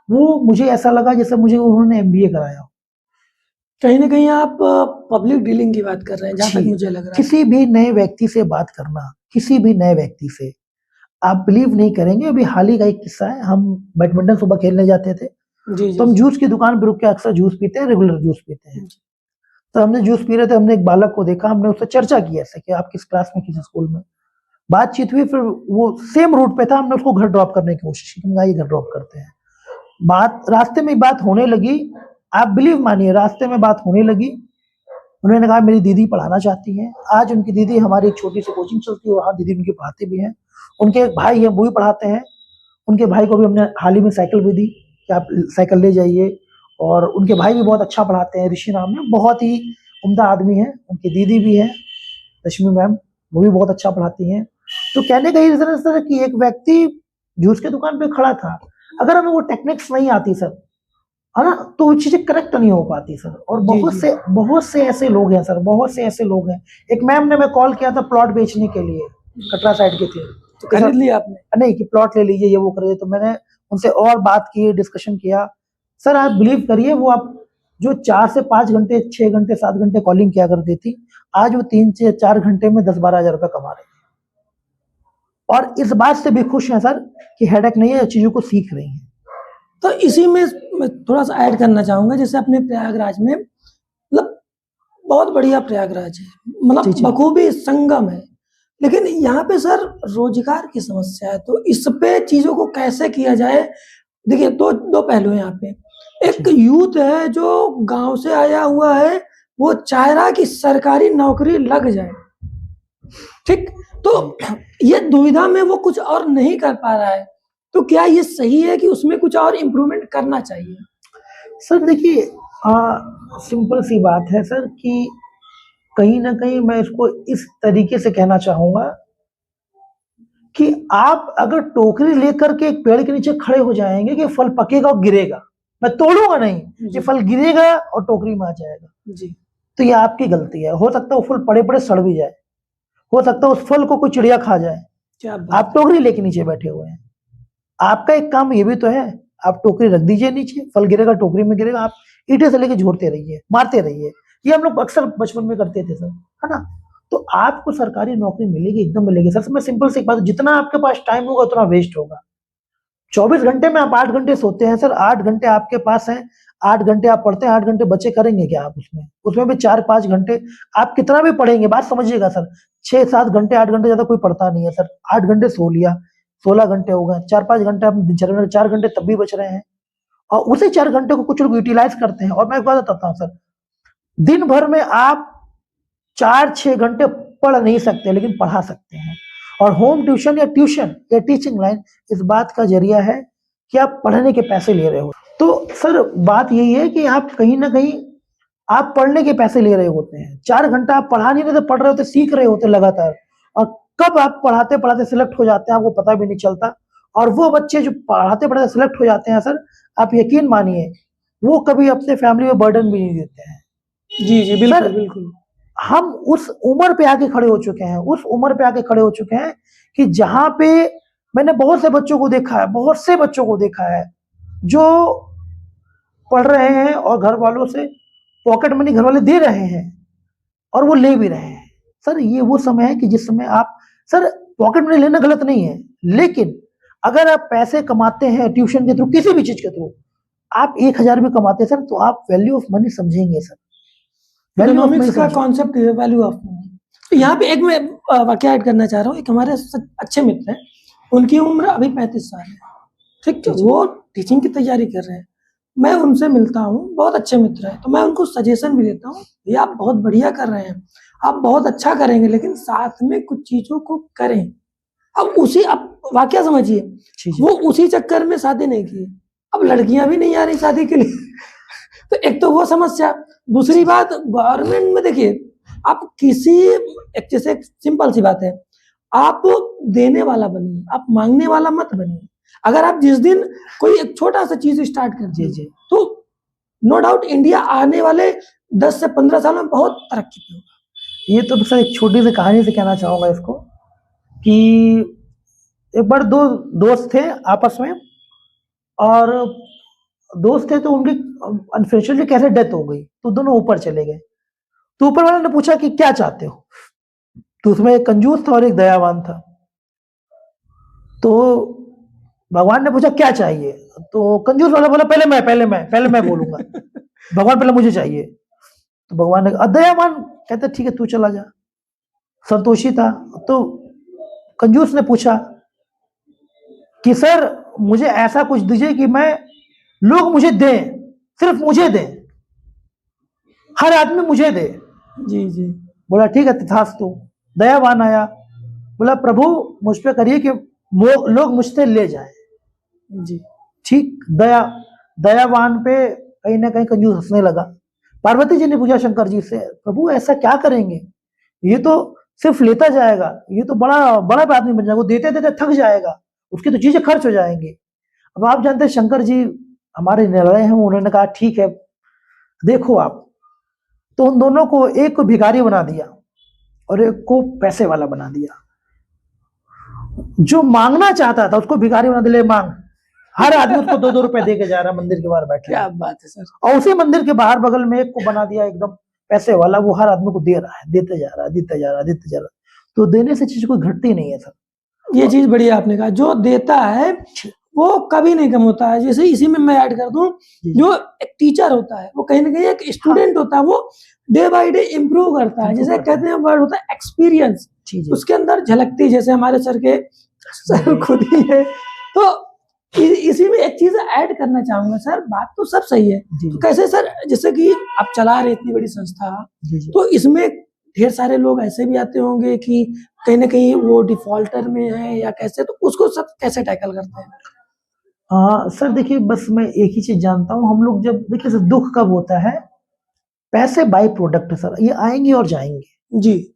वो मुझे ऐसा लगा जैसे मुझे उन्होंने एमबीए कराया हो। कहीं ना कहीं आप पब्लिक डीलिंग की बात कर रहे हैं, जहां तक जी, मुझे लग रहा है। किसी भी नए व्यक्ति से बात करना, किसी भी नए व्यक्ति से, आप बिलीव नहीं करेंगे, अभी हाल ही का एक किस्सा है। हम बैडमिंटन सुबह खेलने जाते थे, जी जी तो हम जी। जूस की दुकान पर रुक के अक्सर जूस पीते हैं, रेगुलर जूस पीते हैं। जी। तो हमने जूस पी रहे थे, हमने एक बालक को देखा, हमने उससे चर्चा की ऐसे कि आप किस क्लास में, किस स्कूल में। बातचीत हुई, फिर वो सेम रूट पे था, हमने उसको घर ड्रॉप करने की कोशिश की, आइए घर ड्रॉप करते हैं। बात रास्ते में बात होने लगी, आप बिलीव मानिए, रास्ते में बात होने लगी। उन्होंने कहा मेरी दीदी पढ़ाना चाहती हैं। आज उनकी दीदी, हमारी एक छोटी सी कोचिंग चलती है वहाँ, दीदी उनकी पढ़ाती भी हैं। उनके एक भाई है, वो भी पढ़ाते हैं। उनके भाई को भी हमने हाल ही में साइकिल भी दी कि आप साइकिल ले जाइए। और उनके भाई भी बहुत अच्छा पढ़ाते हैं, ऋषि नाम है, बहुत ही उम्दा आदमी है। उनकी दीदी भी है रश्मि मैम, वो भी बहुत अच्छा पढ़ाती हैं। तो कहने का ये रीजन है सर कि एक व्यक्ति जूस की दुकान पे खड़ा था, अगर हमें वो टेक्निक्स नहीं आती सर, है ना, तो वो चीजें करेक्ट नहीं हो पाती सर। और जी जी। बहुत से ऐसे लोग हैं सर, बहुत से ऐसे लोग हैं। एक मैम ने मैं कॉल किया था प्लॉट बेचने के लिए, कटरा साइड के थे, तो खरीद लिया आपने? नहीं कि प्लॉट ले लीजिए, ये वो करिए। तो मैंने उनसे और बात की, डिस्कशन किया। सर आप बिलीव करिए, वो आप जो 4 से 5 घंटे, 6 घंटे, 7 घंटे कॉलिंग किया करती थी, आज वो 3 से 4 घंटे में 10-12 हजार रुपए कमा रही है। और इस बात से भी खुश हैं सर कि हेडेक नहीं है, चीजों को सीख रही हैं। तो इसी में मैं थोड़ा सा ऐड करना चाहूंगा, जैसे अपने प्रयागराज में, मतलब बहुत बढ़िया प्रयागराज है, जी, मतलब जी। बखूबी संगम है, लेकिन यहाँ पे सर रोजगार की समस्या है। तो इस पे चीजों को कैसे किया जाए? देखिए, दो दो पहलू हैं यहाँ पे। एक यूथ है जो गांव से आया हुआ है, वो चाह रहा कि सरकारी नौकरी लग जाए, ठीक। तो ये दुविधा में वो कुछ और नहीं कर पा रहा है, तो क्या ये सही है कि उसमें कुछ और इम्प्रूवमेंट करना चाहिए? सर देखिए, सिंपल सी बात है सर कि कहीं ना कहीं मैं इसको इस तरीके से कहना चाहूंगा कि आप अगर टोकरी लेकर के एक पेड़ के नीचे खड़े हो जाएंगे कि फल पकेगा और गिरेगा, मैं तोड़ूंगा नहीं, ये फल गिरेगा और टोकरी में आ जाएगा, जी। तो ये आपकी गलती है। हो सकता है वो फल पड़े पड़े सड़ भी जाए, हो सकता है उस फल को कोई चिड़िया खा जाए, क्या आप बात है। टोकरी लेके नीचे बैठे हुए हैं। आपका एक काम ये भी तो है, आप टोकरी रख दीजिए नीचे, फल गिरेगा टोकरी में गिरेगा, आप ईंटें से लेके झोड़ते रहिए, मारते रहिए। ये हम लोग अक्सर बचपन में करते थे सर, है ना। तो आपको सरकारी नौकरी मिलेगी, एकदम मिलेगी सर। मैं सिंपल सी बात, जितना आपके पास टाइम होगा उतना वेस्ट होगा। 24 घंटे में आप 8 घंटे सोते हैं सर, 8 घंटे आपके पास है, 8 घंटे आप पढ़ते हैं, 8 घंटे बच्चे करेंगे क्या आप उसमें? उसमें भी 4-5 घंटे आप कितना भी पढ़ेंगे, बात समझिएगा सर, 6-7 घंटे, 8 घंटे ज्यादा कोई पढ़ता नहीं है सर। 8 घंटे सो लिया, 16 घंटे हो गए, 4-5 घंटे आप दिनचर्या में, 4 घंटे तब भी बच रहे हैं, और उसी 4 घंटे को कुछ लोग यूटिलाइज करते हैं। और मैं एक बात बताता हूँ सर, दिन भर में आप 4-6 घंटे पढ़ नहीं सकते, लेकिन पढ़ा सकते हैं। और होम ट्यूशन या टीचिंग लाइन इस बात का जरिया है कि आप पढ़ने के पैसे ले रहे हो। तो सर बात यही है कि आप कहीं ना कहीं आप पढ़ने के पैसे ले रहे होते हैं। 4 घंटा आप पढ़ा नहीं रहे थे, पढ़ रहे होते, सीख रहे होते लगातार, और कब आप पढ़ाते पढ़ाते सिलेक्ट हो जाते हैं आपको पता भी नहीं चलता। और वो बच्चे जो पढ़ाते पढ़ाते सिलेक्ट हो जाते हैं सर, आप यकीन मानिए, वो कभी अपने फैमिली में बर्डन भी नहीं देते हैं। जी जी, बिल्कुल सर बिल्कुल। हम उस उम्र पे आके खड़े हो चुके हैं, उस उम्र पे आके खड़े हो चुके हैं कि जहां पे मैंने बहुत से बच्चों को देखा है, बहुत से बच्चों को देखा है जो पढ़ रहे हैं और घर वालों से पॉकेट मनी घर वाले दे रहे हैं, और वो ले भी रहे हैं। सर ये वो समय है कि जिस समय आप, सर पॉकेट मनी लेना गलत नहीं है, लेकिन अगर आप पैसे कमाते हैं ट्यूशन के थ्रू, किसी भी चीज के थ्रू, आप 1,000 भी कमाते हैं सर, तो आप वैल्यू ऑफ मनी समझेंगे sir, value of money economics का समझेंगे। कॉन्सेप्ट है वैल्यू ऑफ मनी। तो यहाँ पे एक मैं वाकया ऐड करना चाह रहा हूँ। एक हमारे अच्छे मित्र हैं, उनकी उम्र अभी 35 साल है, ठीक है, वो टीचिंग की तैयारी कर रहे हैं। मैं उनसे मिलता हूँ, बहुत अच्छे मित्र हैं, तो मैं उनको सजेशन भी देता हूँ, ये आप बहुत बढ़िया कर रहे हैं, आप बहुत अच्छा करेंगे, लेकिन साथ में कुछ चीजों को करें। अब उसी, अब वाकया समझिए, जी जी वो उसी चक्कर में शादी नहीं की, अब लड़कियां भी नहीं आ रही शादी के लिए। तो एक तो वो समस्या, दूसरी बात गवर्नमेंट में देखिए, आप किसी, एक जैसे सिंपल सी बात है, आप देने वाला बनिए, आप मांगने वाला मत बनिए। अगर आप जिस दिन कोई एक छोटा सा चीज स्टार्ट कर जी दिए जी तो नो डाउट इंडिया आने वाले 10 से 15 साल में बहुत तरक्की पे होगा। ये तो सर एक छोटी सी कहानी से कहना चाहूंगा इसको कि एक बार दो दोस्त थे आपस में, और दोस्त थे तो उनकी अनफॉर्चुनेटली कैसे डेथ हो गई, तो दोनों ऊपर चले गए। तो ऊपर वाले ने पूछा कि क्या चाहते हो, तो उसमें एक कंजूस था और एक दयावान था। तो भगवान ने पूछा क्या चाहिए, तो कंजूस वाला बोला पहले मैं बोलूंगा, भगवान पहले मुझे चाहिए। तो भगवान ने, दयावान कहते ठीक है तू चला जा, संतोषी था। तो कंजूस ने पूछा कि सर मुझे ऐसा कुछ दीजिए कि मैं, लोग मुझे दें, सिर्फ मुझे दें, हर आदमी मुझे दे। जी जी बोला ठीक है तथास्तु। दयावान आया, बोला प्रभु मुझ पे करिए कि लोग मुझसे ले जाएं। जी ठीक, दयावान पे कहीं ना कहीं कंजूस हंसने लगा। पार्वती जी ने पूछा शंकर जी से, प्रभु ऐसा क्या करेंगे, ये तो सिर्फ लेता जाएगा, ये तो बड़ा बड़ा आदमी बन जाएगा, वो देते देते थक जाएगा, उसकी तो चीजें खर्च हो जाएंगी। अब आप जानते हैं शंकर जी हमारे निर्णय हैं, उन्होंने कहा ठीक है देखो आप। तो उन दोनों को, एक को भिखारी बना दिया और एक को पैसे वाला बना दिया। जो मांगना चाहता था उसको भिखारी बना दिया, मांग। हर आदमी उसको 2-2 रुपए दे के जा रहा है, मंदिर के बाहर बैठे। क्या बात है सर। और उसी मंदिर के बाहर बगल में एक को बना दिया एकदम पैसे वाला, वो हर आदमी को दे रहा है, देते जा रहा है, देते जा रहा है, देते जा रहा है। तो देने से चीज कोई घटती नहीं है सर। ये चीज बढ़िया आपने कहा, जो देता है वो कभी नहीं कम होता है। जैसे इसी में मैं ऐड कर दूं, जो एक टीचर होता है वो कहीं ना कहीं एक स्टूडेंट होता है, वो डे बाय डे इम्प्रूव करता है। जैसे कहते हैं वर्ड होता है एक्सपीरियंस, उसके अंदर झलकती, जैसे हमारे सर के सर खुद ही है। तो इसी में एक चीज ऐड करना चाहूंगा सर, बात तो सब सही है, तो कैसे सर, जैसे कि आप चला रहे इतनी बड़ी संस्था, तो इसमें ढेर सारे लोग ऐसे भी आते होंगे कि कहीं ना कहीं वो डिफॉल्टर में है या कैसे, तो उसको सब कैसे टैकल करते हैं? सर देखिए, बस मैं एक ही चीज जानता हूँ, हम लोग जब देखिए सर, दुख कब होता है, पैसे बाई प्रोडक्ट है सर, ये आएंगे और जाएंगे। जी,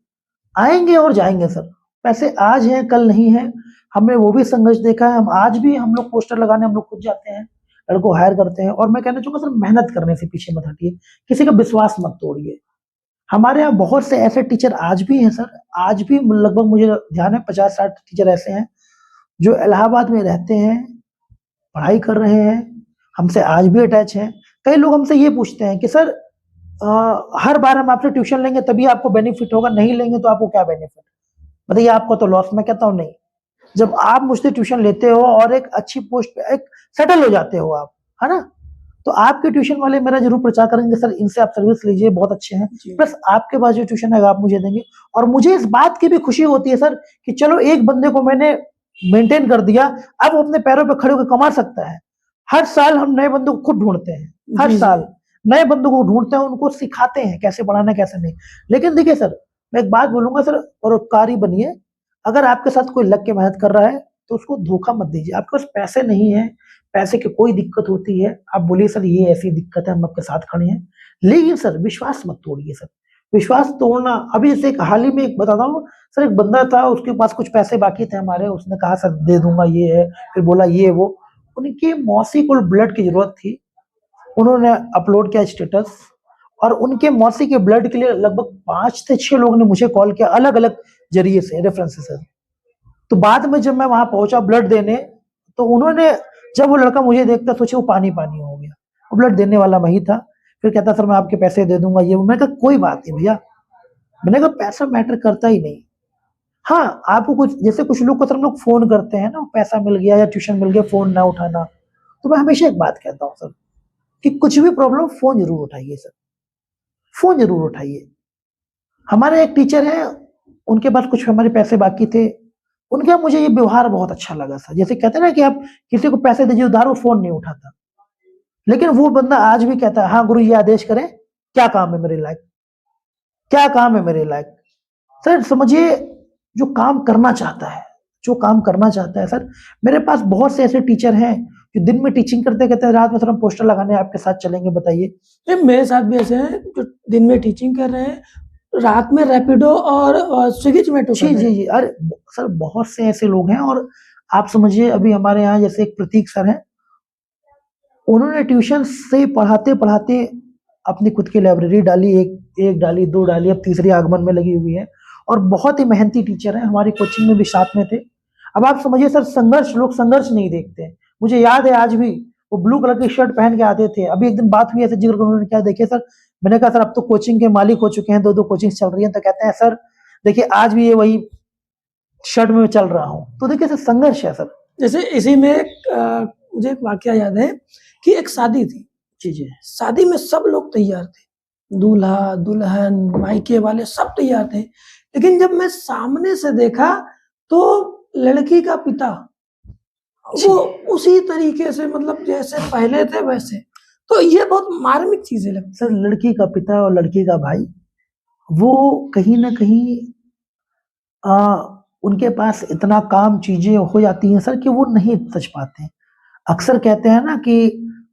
आएंगे और जाएंगे सर। पैसे आज हैं कल नहीं है, हमने वो भी संघर्ष देखा है। हम आज भी, हम लोग पोस्टर लगाने हम लोग खुद जाते हैं, लड़कों हायर करते हैं। और मैं कहना चाहूंगा सर, मेहनत करने से पीछे मत हटिए, किसी का विश्वास मत तोड़िए। हमारे यहाँ बहुत से ऐसे टीचर आज भी हैं सर, आज भी लगभग मुझे ध्यान है 50-60 टीचर ऐसे हैं जो इलाहाबाद में रहते हैं, पढ़ाई कर रहे हैं, हमसे आज भी अटैच हैं। कई लोग हमसे ये पूछते हैं कि सर हर बार हम आपसे ट्यूशन लेंगे तभी आपको बेनिफिट होगा, नहीं लेंगे तो आपको क्या बेनिफिट, बताइए आपको तो लॉस। मैं कहता हूँ नहीं, जब आप मुझसे ट्यूशन लेते हो और एक अच्छी पोस्ट पे एक सेटल हो जाते हो आप, है ना, तो आपके ट्यूशन वाले मेरा जरूर प्रचार करेंगे सर इनसे आप सर्विस लीजिए, बहुत अच्छे हैं। प्लस आपके पास जो ट्यूशन है आप मुझे देंगे, और मुझे इस बात की भी खुशी होती है सर कि चलो एक बंदे को मैंने मेंटेन कर दिया, अब वो अपने पैरों पे खड़े होकर कमा सकता है। हर साल हम नए बंदों को खुद ढूंढते हैं, हर साल नए बंदों को ढूंढते हैं, उनको सिखाते हैं कैसे बढ़ाना कैसे नहीं। लेकिन देखिए सर, मैं एक बात बोलूंगा सर, परोपकारी बनिए। अगर आपके साथ कोई लग के मेहनत कर रहा है तो उसको धोखा मत दीजिए। आपके पास पैसे नहीं है, पैसे की कोई दिक्कत होती है, आप बोलिए सर ये ऐसी दिक्कत है, हम आपके साथ खड़े हैं, लेकिन सर विश्वास मत तोड़िए सर। विश्वास तोड़ना, अभी जैसे एक हाल ही में एक बताता हूँ सर, एक बंदा था, उसके पास कुछ पैसे बाकी थे हमारे, उसने कहा सर दे दूंगा ये है, फिर बोला ये वो। उनकी मौसी को ब्लड की जरूरत थी, उन्होंने अपलोड किया स्टेटस, और उनके मौसी के ब्लड के लिए लगभग 5 से 6 लोगों ने मुझे कॉल किया, अलग अलग जरिए से, रेफरेंसेस से। तो बाद में जब मैं वहां पहुंचा ब्लड देने, तो उन्होंने, जब वो लड़का मुझे देखता सोचे वो पानी पानी हो गया, वो ब्लड देने वाला वही था। फिर कहता सर मैं आपके पैसे दे दूंगा ये। मैं कहा कोई बात नहीं भैया, मैंने कहा पैसा मैटर करता ही नहीं। हाँ, आपको कुछ, जैसे कुछ लोग को सर हम लोग फोन करते हैं ना, पैसा मिल गया या ट्यूशन मिल गया, फोन ना उठाना। तो मैं हमेशा एक बात कहता हूँ सर कि कुछ भी प्रॉब्लम फोन जरूर उठाइए सर, फोन जरूर उठाइए। हमारे एक टीचर हैं, उनके पास कुछ हमारे पैसे बाकी थे, उनका मुझे ये व्यवहार बहुत अच्छा लगा सर। जैसे कहते हैं ना कि आप किसी को पैसे दीजिए उधार, वो फोन नहीं उठाता, लेकिन वो बंदा आज भी कहता है हाँ गुरु ये आदेश करें, क्या काम है मेरे लायक, क्या काम है मेरे लायक। सर समझिए, जो काम करना चाहता है, जो काम करना चाहता है सर। मेरे पास बहुत से ऐसे टीचर हैं जो दिन में टीचिंग करते कहते हैं रात में सर हम पोस्टर लगाने आपके साथ चलेंगे, बताइए। नहीं, मेरे साथ भी ऐसे हैं जो दिन में टीचिंग कर रहे हैं, रात में रैपिडो और स्विगी जोमेटो कर जी रहे जी हैं। जी, अरे सर बहुत से ऐसे लोग हैं। और आप समझिए अभी हमारे यहाँ जैसे एक प्रतीक सर हैं, उन्होंने ट्यूशन से पढ़ाते पढ़ाते अपनी खुद की लाइब्रेरी डाली, एक डाली, 2 डाली, अब तीसरी आगमन में लगी हुई है। और बहुत ही मेहनती टीचर हैं, हमारी कोचिंग में भी साथ में थे। अब आप समझिए सर, संघर्ष, लोग संघर्ष नहीं देखते। मुझे याद है आज भी वो ब्लू कलर की शर्ट पहन के आते थे। अभी एक दिन बात हुई ऐसे जिक्र, उन्होंने क्या, देखिए सर, मैंने कहा सर अब तो कोचिंग के मालिक हो चुके हैं, 2-2 कोचिंग चल रही हैं, तो कहते हैं सर देखिए आज भी ये वही शर्ट में चल रहा हूँ। तो देखिए सर संघर्ष है सर। जैसे इसी में मुझे एक वाकया याद है कि एक शादी थी। जी जी शादी में सब लोग तैयार थे, दूल्हा दुल्हन मायके वाले सब तैयार थे, लेकिन जब मैं सामने से देखा तो लड़की का पिता वो उसी तरीके से, मतलब जैसे पहले थे वैसे। तो ये बहुत मार्मिक चीजें लगती सर, लड़की का पिता और लड़की का भाई वो कहीं ना कहीं उनके पास इतना काम चीजें हो जाती हैं सर कि वो नहीं सच पाते हैं। अक्सर कहते हैं ना कि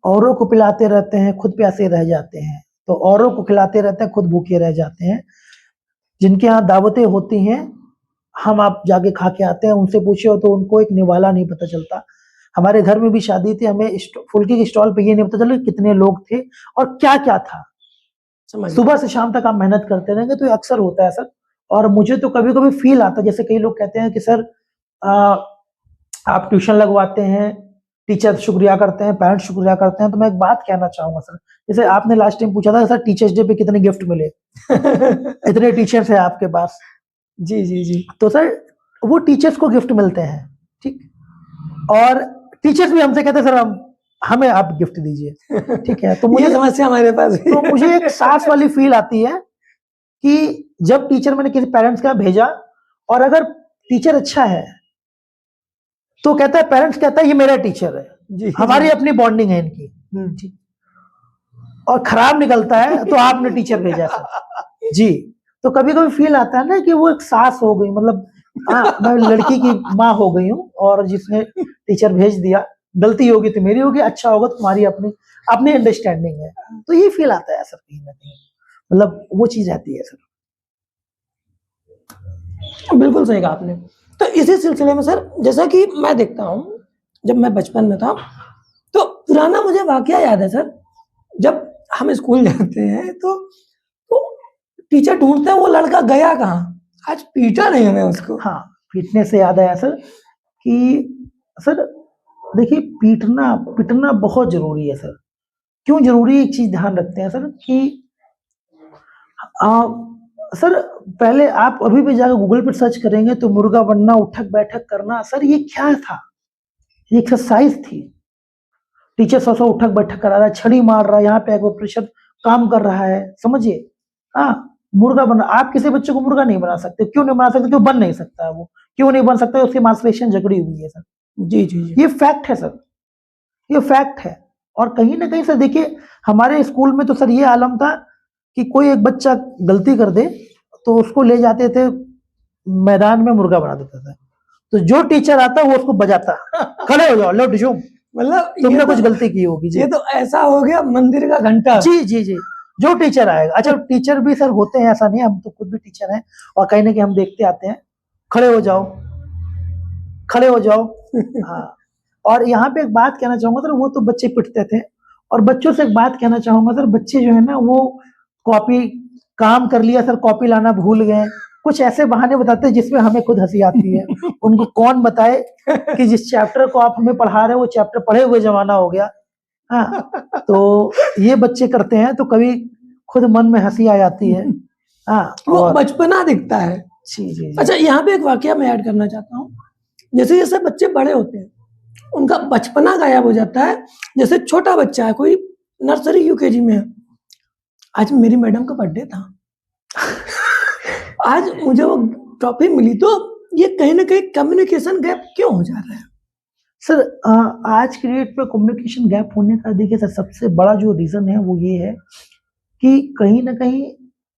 औरों को पिलाते रहते हैं, खुद प्यासे रह जाते हैं। तो औरों को खिलाते रहते हैं, खुद भूखे रह जाते हैं। जिनके यहाँ दावतें होती हैं, हम आप जाके खा के आते हैं, उनसे पूछे हो तो उनको एक निवाला नहीं पता चलता। हमारे घर में भी शादी थी, हमें फुल्की के स्टॉल पे ये नहीं पता चला कि कितने लोग थे और क्या क्या था। समझ सुबह से शाम तक आप मेहनत करते रहेंगे तो ये अक्सर होता है सर। और मुझे तो कभी कभी फील आता है, जैसे कई लोग कहते हैं कि सर आप ट्यूशन लगवाते हैं, टीचर शुक्रिया करते हैं, पेरेंट्स शुक्रिया करते हैं। तो मैं एक बात कहना चाहूंगा सर, जैसे आपने लास्ट टाइम पूछा था सर टीचर्स डे पे कितने गिफ्ट मिले, इतने टीचर्स हैं आपके पास। जी जी जी। तो सर वो टीचर्स को गिफ्ट मिलते हैं, ठीक, और टीचर्स भी हमसे कहते हैं सर हमें आप गिफ्ट दीजिए, ठीक है। तो मुझे ये समस्या हमारे पास है। तो मुझे एक सास वाली फील आती है कि जब टीचर मैंने किसी पेरेंट्स के यहाँ भेजा और अगर टीचर अच्छा है तो कहता है, पेरेंट्स कहता है ये मेरा टीचर है, जी, हमारी अपनी बॉन्डिंग है इनकी, ठीक। और खराब निकलता है तो आपने टीचर भेजा सर जी। तो कभी कभी फील आता है ना कि वो एक सास हो गई, मतलब मैं लड़की की माँ हो गई हूँ और जिसने टीचर भेज दिया, गलती होगी तो मेरी होगी, अच्छा होगा तो तुम्हारी अपनी अपनी अंडरस्टैंडिंग है। तो ये फील आता है सर कहीं ना कहीं, मतलब वो चीज रहती है सर। बिल्कुल सही कहा आपने। तो इसी सिलसिले में सर, जैसा कि मैं देखता हूँ, जब मैं बचपन में था तो पुराना मुझे वाकया याद है सर। जब हम स्कूल जाते हैं तो टीचर ढूंढते हैं वो लड़का गया कहाँ, आज पीटा नहीं हमें उसको। हाँ, पीटने से याद आया सर कि सर देखिए पीटना पिटना बहुत जरूरी है सर। क्यों जरूरी है, एक चीज ध्यान रखते हैं सर कि आ, सर पहले आप अभी भी जाकर गूगल पर सर्च करेंगे तो मुर्गा बनना, उठक बैठक करना, सर ये क्या था, ये एक्सरसाइज थी। टीचर सौ उठक बैठक करा रहा है, छड़ी मार रहा है, यहाँ पे प्रेशर काम कर रहा है, समझिए। हाँ, मुर्गा बना, आप किसी बच्चे को मुर्गा नहीं बना सकते। क्यों नहीं बना सकते, क्यों बन नहीं सकता है वो, क्यों नहीं बन सकता, उसकी मांसपेशियां जकड़ी हुई है सर। जी जी जी, ये फैक्ट है सर, ये फैक्ट है। और कहीं ना कहीं सर देखिए हमारे स्कूल में तो सर ये आलम था कि कोई एक बच्चा गलती कर दे तो उसको ले जाते थे मैदान में, मुर्गा बना देता था। तो जो टीचर आता वो उसको बजाता, खड़े हो जाओ, लो डिशुम, मतलब तुमने कुछ गलती की होगी जी। ये तो ऐसा हो गया मंदिर का घंटा। जी जी जी, जो टीचर आएगा। अच्छा, टीचर भी सर होते हैं, ऐसा नहीं, हम तो खुद भी टीचर हैं और कहीं ना कहीं हम देखते आते हैं, खड़े हो जाओ, खड़े हो जाओ। हाँ, और यहाँ पे एक बात कहना चाहूंगा सर, वो तो बच्चे पिटते थे। और बच्चों से एक बात कहना चाहूंगा सर, बच्चे जो है ना वो कॉपी काम कर लिया सर, कॉपी लाना भूल गए, कुछ ऐसे बहाने बताते हैं जिसमें हमें खुद हंसी आती है। उनको कौन बताए कि जिस चैप्टर को आप हमें पढ़ा रहे हो वो चैप्टर पढ़े हुए जमाना हो गया। हाँ, तो ये बच्चे करते हैं तो कभी खुद मन में हंसी आ जाती है। हाँ, वो बचपना दिखता है। जी जी जी। अच्छा, यहाँ पे एक वाकया मैं ऐड करना चाहता हूँ। जैसे जैसे बच्चे बड़े होते हैं उनका बचपना गायब हो जाता है। जैसे छोटा बच्चा है, कोई नर्सरी यूकेजी में है, आज मेरी मैडम का बर्थडे था, आज मुझे वो ट्रॉफी मिली, तो ये कहीं ना कहीं कम्युनिकेशन गैप क्यों हो जा रहा है सर? आज के डेट पे कम्युनिकेशन गैप होने का देखिए सर सबसे बड़ा जो रीजन है वो ये है कि कहीं ना कहीं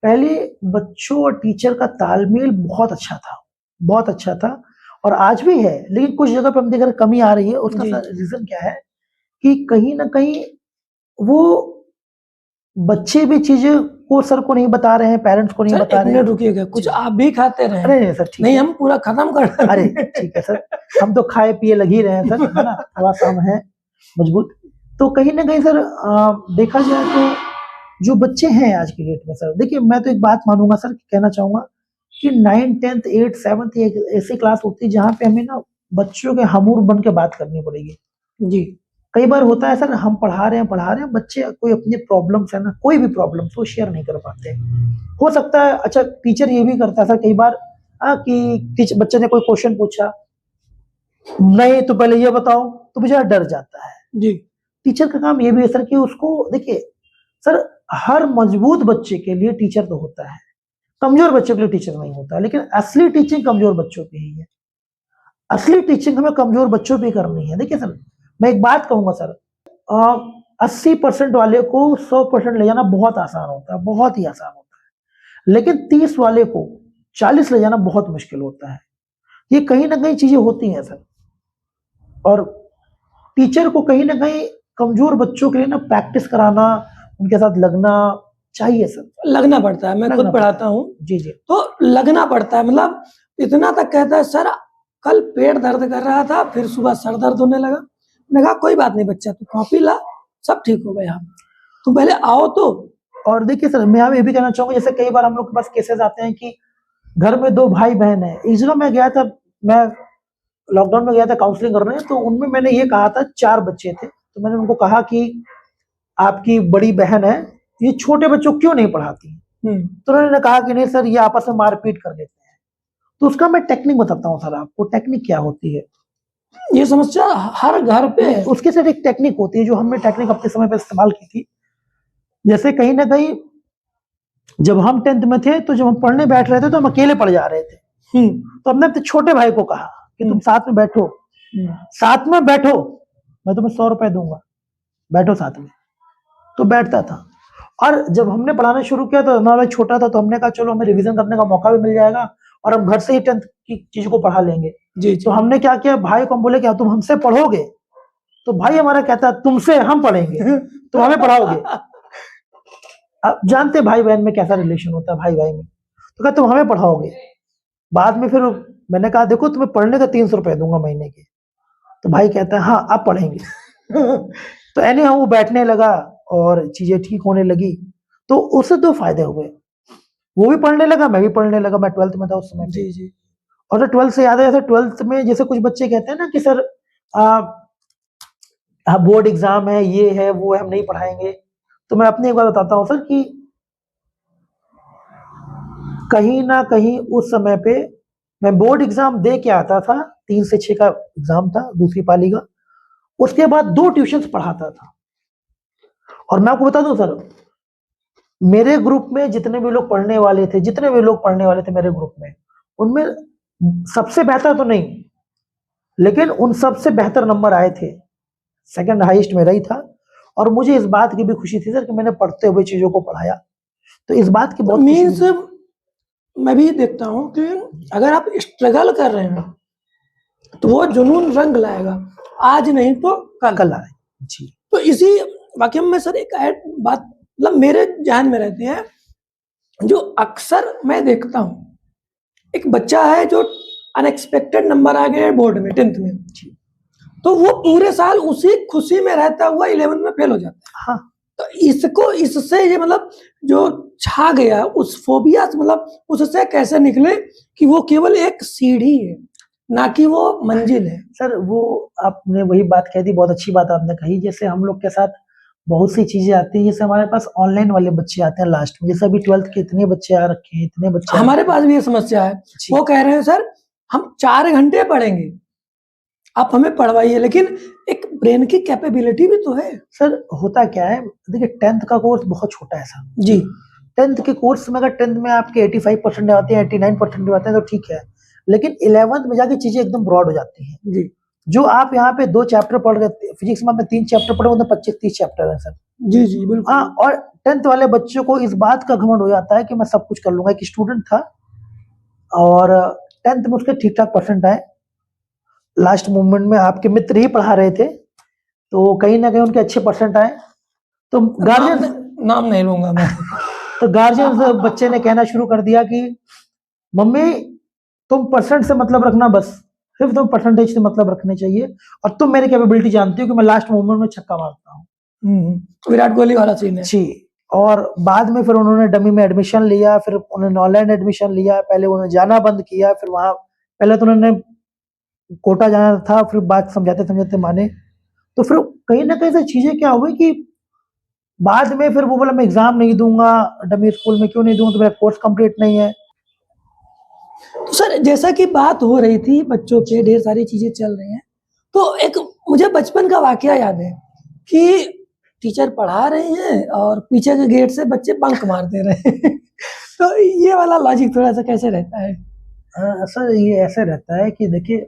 पहले बच्चों और टीचर का तालमेल बहुत अच्छा था, बहुत अच्छा था। और आज भी है, लेकिन कुछ जगह पे हम देख रहे हैं कमी आ रही है। उसका जी। रीजन क्या है कि कहीं ना कहीं वो बच्चे भी चीजें को सर को नहीं बता रहे हैं, पेरेंट्स को नहीं सर बता एक रहे मिनट हैं। रुकिएगा, कुछ जी। आप भी खाते रहे। अरे नहीं सर, ठीक नहीं है। हम पूरा खत्म कर रहे हैं। अरे ठीक है सर, हम तो खाए पिए लग ही रहे हैं सर, है ना, थोड़ा सा हम हैं मजबूत। तो कहीं ना कहीं सर देखा जाए तो जो बच्चे हैं आज की डेट में सर, देखिए मैं तो एक बात मानूंगा सर, कहना चाहूंगा कि 9th 10th 8th 7th एक ऐसी क्लास होती है जहाँ पे हमें ना बच्चों के हमूर बन के बात करनी पड़ेगी। जी। कई बार होता है सर, हम पढ़ा रहे हैं, बच्चे कोई अपनी प्रॉब्लम्स है ना, कोई भी प्रॉब्लम वो शेयर नहीं कर पाते। हो सकता है, अच्छा टीचर ये भी करता है सर कई बार कि बच्चे ने कोई क्वेश्चन पूछा, नहीं तो पहले ये बताओ, तो बेचारा डर जाता है। जी। टीचर का काम ये भी है सर कि उसको देखिए सर, हर मजबूत बच्चे के लिए टीचर तो होता है, कमजोर बच्चों के लिए टीचर नहीं होता। लेकिन असली टीचिंग कमजोर बच्चों की ही है, असली टीचिंग हमें कमजोर बच्चों पे करनी है। देखिए सर, मैं एक बात कहूंगा सर, 80% वाले को 100% ले जाना बहुत आसान होता है, बहुत ही आसान होता है। लेकिन 30 वाले को 40 ले जाना बहुत मुश्किल होता है। ये कहीं ना कहीं चीजें होती हैं सर, और टीचर को कहीं ना कहीं कमजोर बच्चों के लिए ना प्रैक्टिस कराना, उनके साथ लगना चाहिए सर। लगना पड़ता है, मैं लगना खुद पड़ता पढ़ाता हूँ जी जी। तो लगना पड़ता है। मतलब इतना तक कहता है सर कल पेट दर्द कर रहा था, फिर सुबह सर दर्द होने लगा। मैंने कहा कोई बात नहीं बच्चा, तू कॉपी ला, सब ठीक हो गया, तुम पहले आओ तो। और देखिए सर, मैं ये भी कहना चाहूंगा, जैसे कई बार हम लोग के पास केसेस आते हैं कि घर में 2 भाई बहन है। इस जगह मैं गया था, मैं लॉकडाउन में गया था काउंसलिंग करने, तो उनमें मैंने ये कहा था, 4 बच्चे थे, तो मैंने उनको कहा कि आपकी बड़ी बहन है, ये छोटे बच्चों को क्यों नहीं पढ़ाती? तो उन्होंने कहा कि नहीं सर, ये आपस में मारपीट कर लेते हैं। तो उसका मैं टेक्निक बताता हूँ सर आपको, टेक्निक क्या होती है। ये समस्या हर घर पे है। उसके साथ एक टेक्निक होती है जो हमने टेक्निक अपने समय पे इस्तेमाल की थी। जैसे कहीं ना कहीं जब हम 10th में थे, तो जब हम पढ़ने बैठ रहे थे तो हम अकेले पढ़ जा रहे थे। तो हमने अपने छोटे भाई को कहा कि तुम साथ में बैठो, साथ में बैठो, मैं तुम्हें 100 रुपए दूंगा, बैठो साथ में। तो बैठता था। और जब हमने पढ़ाना शुरू किया तो हमारा भाई छोटा था, तो हमने कहा चलो हमें रिवीजन करने का मौका भी मिल जाएगा और हम घर से ही 10th की चीज को पढ़ा लेंगे। जी। तो हमने क्या किया, भाई को हम बोले कि तुम हमसे पढ़ोगे? तो भाई हमारा कहता है तुमसे हम पढ़ेंगे, तुम हमें पढ़ाओगे। अब जानते भाई बहन में कैसा रिलेशन होता है, भाई भाई में। तो कहते तुम हमें पढ़ाओगे। बाद में फिर मैंने कहा देखो तुम्हें पढ़ने का 300 रुपए दूंगा महीने के। तो भाई कहता है हाँ अब पढ़ेंगे। तो एनी हाँ वो बैठने लगा और चीजें ठीक होने लगी। तो उससे 2 फायदे हुए, वो भी पढ़ने लगा, मैं भी पढ़ने लगा। मैं 12th में था उस समय। जी जी। और 12th से याद है, जैसे 12th में जैसे कुछ बच्चे कहते हैं ना कि सर बोर्ड एग्जाम है, ये है वो है, हम नहीं पढ़ाएंगे। तो मैं अपनी एक बात बताता हूँ सर कि कहीं ना कहीं उस समय पे मैं बोर्ड एग्जाम दे के आता था, 3 से 6 का एग्जाम था, दूसरी पाली का। उसके बाद 2 ट्यूशंस पढ़ाता था। और मैं आपको बता दूं सर, मेरे ग्रुप में जितने भी लोग पढ़ने वाले थे मेरे ग्रुप में, उनमें सबसे बेहतर तो नहीं, लेकिन उन सबसे बेहतर नंबर आए थे। सेकंड हाईएस्ट मेरा ही था। और मुझे इस बात की भी खुशी थी सर कि मैंने पढ़ते हुए चीजों को पढ़ाया। तो इस बात की बहुत मीन्स मैं भी देखता हूँ कि अगर आप स्ट्रगल कर रहे हैं तो वो जुनून रंग लाएगा, आज नहीं तो कल आए जी। तो इसी वाक्य में सर एक ऐड बात मतलब मेरे ध्यान में रहती है, जो अक्सर मैं देखता हूँ, एक बच्चा है जो अनएक्सपेक्टेड नंबर आ गया बोर्ड में 10th में, तो वो पूरे साल उसी खुशी में रहता हुआ 11th में फेल हो जाता है। हाँ। तो इसको इससे ये मतलब जो छा गया उस फोबिया से, मतलब उससे कैसे निकले कि वो केवल एक सीढ़ी है ना कि वो मंजिल है। सर वो आपने वही बात कह दी, बहुत अच्छी बात आपने कही। जैसे हम लोग के साथ बहुत सी चीजें आती हैं, जैसे हमारे पास ऑनलाइन वाले बच्चे आते हैं लास्ट में, जैसे अभी 12th के इतने बच्चे आ रखे हैं, इतने बच्चे हमारे पास भी ये समस्या है। वो कह रहे हैं सर हम 4 घंटे पढ़ेंगे, आप हमें पढ़वाइए, लेकिन एक ब्रेन की कैपेबिलिटी भी तो है। सर होता क्या है, देखिए 10th का कोर्स बहुत छोटा है सर जी। 10th के कोर्स में अगर 10th में आपके 85% आते हैं, 89% आते हैं तो ठीक है, लेकिन 11th में जाके चीजें एकदम ब्रॉड हो जाती हैं जी। जो आप यहाँ पे 2 चैप्टर पढ़ रहे, फिजिक्स में आपने 3 चैप्टर पढ़े, तो 25-30 चैप्टर है सर। जी जी बिल्कुल। हाँ, और 10th वाले बच्चों को इस बात का घमंड हो जाता है कि मैं सब कुछ कर लूंगा। एक स्टूडेंट था और 10th में उसके ठीक ठाक परसेंट आए, लास्ट मोमेंट में आपके मित्र ही पढ़ा रहे थे, तो कहीं ना कहीं उनके अच्छे परसेंट आए, तो गार्जियन नाम नहीं लूंगा मैं। तो गार्जियन बच्चे ने कहना शुरू कर दिया कि मम्मी तुम परसेंट से मतलब रखना, बस सिर्फ तुम परसेंटेज से मतलब रखने चाहिए, और तुम मेरी कैपेबिलिटी जानती हो कि मैं लास्ट मोमेंट में छक्का मारता हूँ। विराट कोहली वाला सीन है जी। और बाद में फिर उन्होंने डमी में एडमिशन लिया, फिर उन्होंने ऑनलाइन एडमिशन लिया, पहले उन्होंने जाना बंद किया, फिर वहां पहले तो उन्होंने कोटा जाना था, फिर बात समझाते समझाते माने, तो फिर कहीं ना कहीं से चीजें क्या हुई कि बाद में फिर वो बोला मैं एग्जाम नहीं दूंगा डमी स्कूल में, क्यों नहीं दूंगा, तो मेरा कोर्स कंप्लीट नहीं है। तो सर जैसा कि बात हो रही थी बच्चों पे, ढेर सारी चीजें चल रही हैं, तो एक मुझे बचपन का वाकया याद है कि टीचर पढ़ा रहे हैं और पीछे के गेट से बच्चे बंक मारते रहे। तो ये वाला लॉजिक थोड़ा सा कैसे रहता है? सर ये ऐसे रहता है कि देखिए,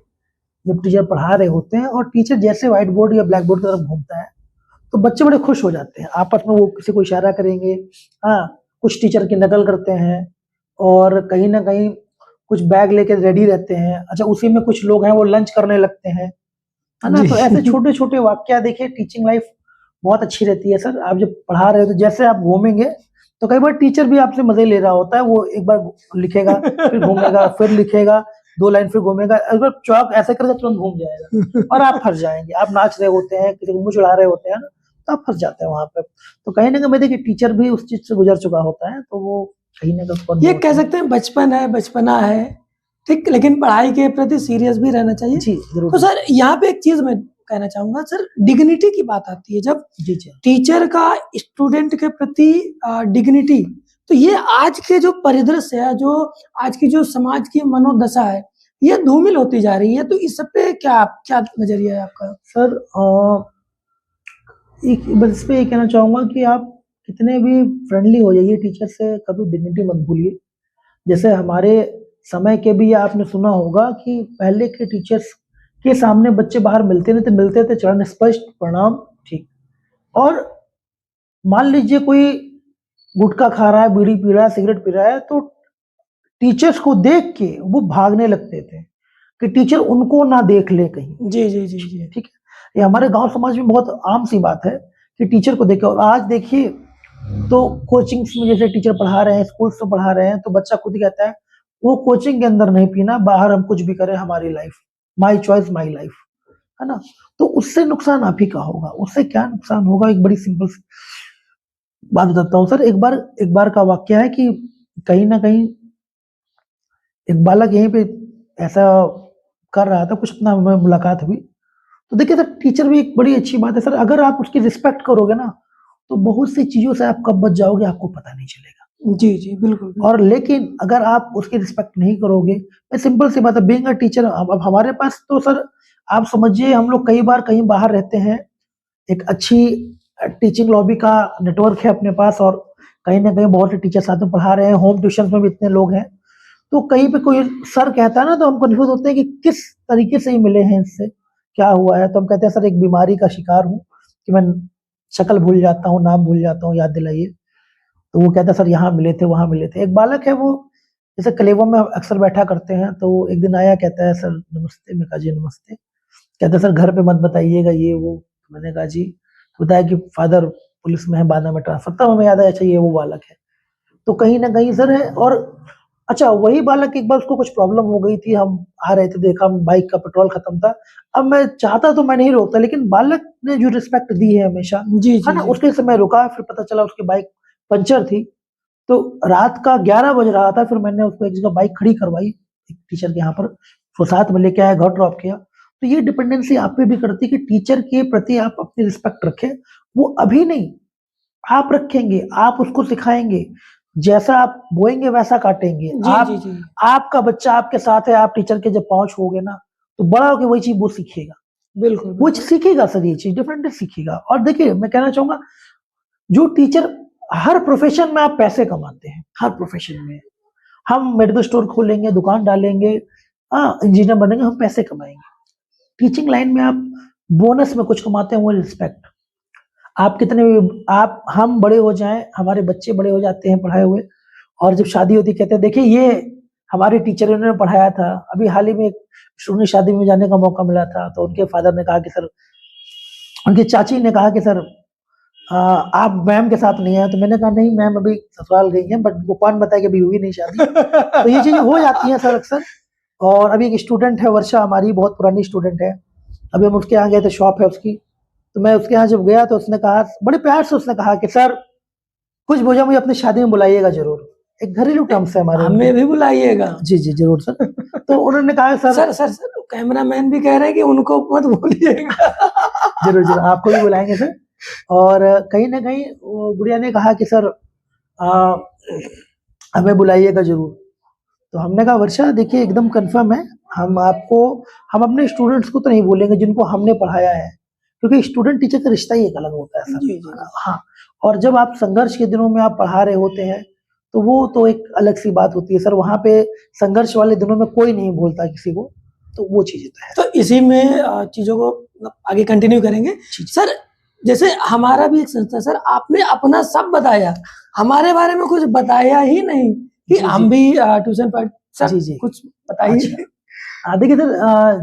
जब टीचर पढ़ा रहे होते हैं और टीचर जैसे व्हाइट बोर्ड या ब्लैक बोर्ड की तरफ घूमता है, तो बच्चे बड़े खुश हो जाते हैं, आपस में वो किसी को इशारा करेंगे, हाँ कुछ टीचर की नकल करते हैं, और कहीं ना कहीं कुछ बैग लेके रेडी रहते हैं, अच्छा उसी में कुछ लोग हैं वो लंच करने लगते हैं, है ना। तो ऐसे छोटे छोटे वाक्य देखिए, टीचिंग लाइफ बहुत अच्छी रहती है सर। आप जब पढ़ा रहे हो तो जैसे आप घूमेंगे, तो कई बार टीचर भी आपसे मजे ले रहा होता है, वो एक बार लिखेगा फिर घूमेगा, फिर लिखेगा 2 लाइन, फिर घूमेगा, अगर चौक ऐसे करके तुरंत घूम जाएगा और आप फंस जाएंगे। आप नाच रहे होते हैं, किसी को मुंह चढ़ा रहे होते हैं ना, तो आप फंस जाते हैं वहां पे। तो कहीं ना कहीं देखिए टीचर भी उस चीज से गुजर चुका होता है, तो वो कहीं ना कहीं ये कह सकते हैं बचपन है, बचपना है, ठीक, लेकिन पढ़ाई के प्रति सीरियस भी रहना चाहिए। जी जरूर। तो सर यहाँ पे एक चीज मैं कहना चाहूंगा सर, डिग्निटी की बात आती है जब जी जी टीचर का स्टूडेंट के प्रति डिग्निटी, तो ये आज के जो परिदृश्य है, जो आज की जो समाज की मनोदशा है, ये धूमिल होती जा रही है, तो इस सब पे क्या क्या नजरिया है आपका? सर एक बस इस पे ये कहना चाहूंगा कि आप कितने भी फ्रेंडली हो जाइए टीचर से, कभी डिग्निटी मत भूलिए। जैसे हमारे समय के भी आपने सुना होगा कि पहले के टीचर्स के सामने बच्चे बाहर मिलते नहीं थे, मिलते थे चरण स्पष्ट प्रणाम ठीक। और मान लीजिए कोई गुटखा खा रहा है, बीड़ी पी रहा है, सिगरेट पी रहा है, तो टीचर्स को देख के वो भागने लगते थे कि टीचर उनको ना देख ले कहीं। जी जी जी जी। ठीक है, ये हमारे गांव समाज में बहुत आम सी बात है कि टीचर को देखे। और आज देखिए तो कोचिंग्स में जैसे टीचर पढ़ा रहे हैं, स्कूल्स में पढ़ा रहे हैं, तो बच्चा खुद ही कहता है वो कोचिंग के अंदर नहीं पीना, बाहर हम कुछ भी करें, हमारी life, my choice my life, है ना। तो उससे नुकसान आप ही का होगा। उससे क्या नुकसान होगा, एक बड़ी सिंपल बात बताता हूँ सर। एक बार का वाक्य है कि कहीं ना कहीं एक बालक यहीं पे ऐसा कर रहा था, कुछ अपना में मुलाकात हुई, तो देखिए सर टीचर भी एक बड़ी अच्छी बात है सर, अगर आप उसकी रिस्पेक्ट करोगे ना, तो बहुत सी चीजों से आप कब बच जाओगे आपको पता नहीं चलेगा। जी जी बिल्कुल। और लेकिन अगर आप उसकी रिस्पेक्ट नहीं करोगे, सिंपल सी बात है, बीइंग अ टीचर, अब हमारे पास तो सर आप समझिए हम लोग कई बार कहीं बाहर रहते हैं, एक अच्छी टीचिंग लॉबी का नेटवर्क है अपने पास, और कहीं ना कहीं बहुत से टीचर साथ में पढ़ा रहे हैं, होम ट्यूशन में भी इतने लोग हैं, तो कहीं पे कोई सर कहता है ना, तो हम कंफ्यूज होते हैं कि किस तरीके से ही मिले हैं इससे, क्या हुआ है। तो हम कहते हैं सर एक बीमारी का शिकार हूँ कि मैं शक्ल भूल जाता हूँ, नाम भूल जाता हूँ, याद दिलाइए। तो वो कहता है सर यहाँ मिले थे, वहां मिले थे। एक बालक है वो जैसे कलेवा में अक्सर बैठा करते हैं, तो एक दिन आया, कहता है सर नमस्ते। मैं कहा जी नमस्ते। कहता है सर घर पे मत बताइएगा ये वो। मैंने कहा जी, बताया कि फादर पुलिस में है, बांदा में ट्रांसफर। तब हमें याद आया अच्छा ये वो बालक है। तो कहीं ना कहीं सर है। और अच्छा वही बालक, एक बार उसको कुछ प्रॉब्लम हो गई थी, हम आ रहे थे, देखा बाइक का पेट्रोल खत्म था। अब मैं चाहता तो मैं नहीं रोकता, लेकिन बालक ने जो रिस्पेक्ट दी है हमेशा, जी जी है ना, जी। उसके समय रुका, फिर पता चला उसकी बाइक पंचर थी। तो रात का 11 बज रहा था, फिर मैंने उसको एक जगह बाइक खड़ी करवाई, एक टीचर के यहाँ पर, तो साथ में लेके आया, घर ड्रॉप किया। तो ये डिपेंडेंसी आप पे भी करती है कि टीचर के प्रति आप अपनी रिस्पेक्ट रखें। वो अभी नहीं, आप रखेंगे, आप उसको सिखाएंगे, जैसा आप बोएंगे वैसा काटेंगे। जी आप जी जी आपका बच्चा आपके साथ है, आप टीचर के जब पाँव छूओगे ना, तो बड़ा होकर वही चीज वो सीखेगा। बिल्कुल वो सीखेगा सर, ये चीज डिफरेंटली सीखेगा। और देखिए मैं कहना चाहूंगा, जो टीचर, हर प्रोफेशन में आप पैसे कमाते हैं, हर प्रोफेशन में। हम मेडिकल स्टोर खोलेंगे, दुकान डालेंगे, हाँ इंजीनियर बनेंगे, हम पैसे कमाएंगे। टीचिंग लाइन में आप बोनस में कुछ कमाते हैं, वो रिस्पेक्ट। आप कितने भी, आप हम बड़े हो जाएं, हमारे बच्चे बड़े हो जाते हैं पढ़ाए हुए, और जब शादी होती कहते हैं देखिए ये हमारे टीचर इन्होंने पढ़ाया था। अभी हाल ही में एक स्टूडेंट की शादी में जाने का मौका मिला था, तो उनके फादर ने कहा कि सर, उनकी चाची ने कहा कि सर आप मैम के साथ नहीं आए। तो मैंने कहा नहीं, मैम अभी ससुराल गई हैं, बट वो कौन बताया कि अभी हुई नहीं शादी। तो ये चीजें हो जाती हैं सर अक्सर। और अभी एक स्टूडेंट है वर्षा, हमारी बहुत पुरानी स्टूडेंट है, अभी हम उसके यहाँ गए थे, शॉप है उसकी। तो मैं उसके यहाँ जब गया तो उसने कहा, बड़े प्यार से उसने कहा कि सर कुछ बोझा मुझे अपनी शादी में बुलाइएगा जरूर। एक घरेलू टर्म्स है हमारे। हमें भी बुलाइएगा। जी जी जरूर सर। तो उन्होंने कहा सर सर सर कैमरामैन भी कह रहे हैं कि उनको मत भूलिएगा। जरूर जरूर आपको भी बुलाएंगे सर। और कहीं ना कहीं वो गुड़िया ने कहा कि सर हमें बुलाइएगा जरूर। तो हमने कहा वर्षा देखिए एकदम कंफर्म है, हम अपने स्टूडेंट्स को तो नहीं बोलेंगे जिनको हमने पढ़ाया है, क्योंकि स्टूडेंट टीचर का रिश्ता ही एक अलग होता है सर। जी, जी। हाँ, और जब आप संघर्ष के दिनों में आप पढ़ा रहे होते हैं तो वो तो एक अलग सी बात होती है सर। वहाँ पे संघर्ष वाले दिनों में कोई नहीं बोलता किसी को, तो वो चीजें तो है। तो इसी में चीजों को आगे कंटिन्यू करेंगे सर। जैसे हमारा भी एक संस्था सर, आपने अपना सब बताया, हमारे बारे में कुछ बताया ही नहीं कि हम भी ट्यूशन पढ़ सर। जी जी कुछ बताइए। देखिए सर,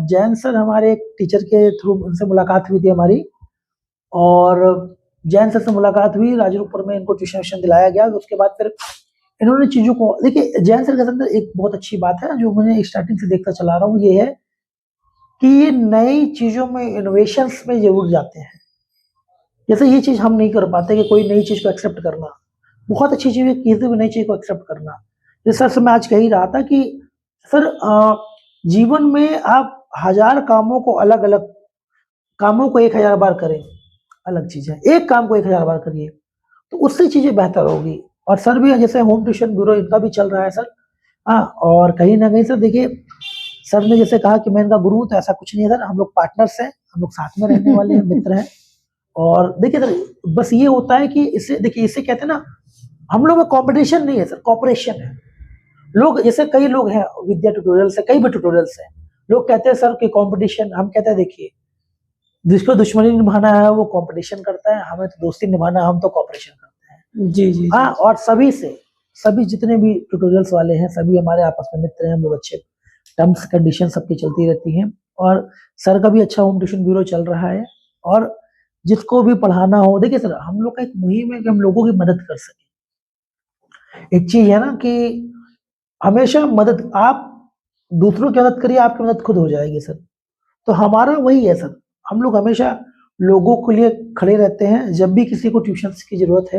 जैन सर हमारे एक टीचर के थ्रू उनसे मुलाकात हुई थी हमारी, और जैन सर से मुलाकात हुई, राजरूपपुर में इनको ट्यूशन दिलाया गया। उसके बाद फिर इन्होंने चीजों को, देखिए जैन सर के अंदर एक बहुत अच्छी बात है जो मैंने स्टार्टिंग से देखता चला रहा हूँ, ये है कि ये नई चीजों में, इनोवेशंस में जरूर जाते हैं। जैसे ये चीज हम नहीं कर पाते कि कोई नई चीज को एक्सेप्ट करना, बहुत अच्छी चीज है किसी भी नई चीज को एक्सेप्ट करना। जैसे सर मैं आज कह ही रहा था कि सर जीवन में आप 1000 कामों को, अलग अलग कामों को 1000 बार करें, अलग चीज है। एक काम को 1000 बार करिए तो उससे चीजें बेहतर होगी। और सर भी जैसे होम ट्यूशन ब्यूरो इनका भी चल रहा है सर। हाँ, और कहीं ना कहीं सर देखिए, सर ने जैसे कहा कि मैं इनका गुरु हूं, तो ऐसा कुछ नहीं है सर, हम लोग पार्टनर्स हैं, हम लोग साथ में रहने वाले हैं, मित्र हैं। और देखिए सर, बस ये होता है कि इससे, देखिए इससे कहते हैं ना, हम लोग में कॉम्पिटिशन नहीं है सर, कॉपरेशन है। लोग, जैसे कई लोग हैं विद्या ट्यूटोरियल से, कई भी ट्यूटोरियल से, लोग कहते हैं सर कि कंपटीशन, हम कहते हैं देखिए जिसको दुश्मनी निभाना है वो कंपटीशन करता है, हमें तो दोस्ती निभाना है, हम तो कॉपरेशन करते हैं। जी जी हाँ, और सभी जितने भी ट्यूटोरियल्स वाले हैं सभी हमारे आपस में मित्र हैं, हम लोग अच्छे टर्म्स कंडीशन सबकी चलती रहती हैं। और सर का भी अच्छा होम ट्यूशन ब्यूरो चल रहा है। और जिसको भी पढ़ाना हो, देखिए सर हम लोग का एक मुहिम है कि हम लोगों की मदद कर सके। एक चीज है ना कि हमेशा मदद, आप दूसरों की मदद करिए, आपकी मदद खुद हो जाएगी सर। तो हमारा वही है सर, हम लोग हमेशा लोगों के लिए खड़े रहते हैं। जब भी किसी को ट्यूशन की जरूरत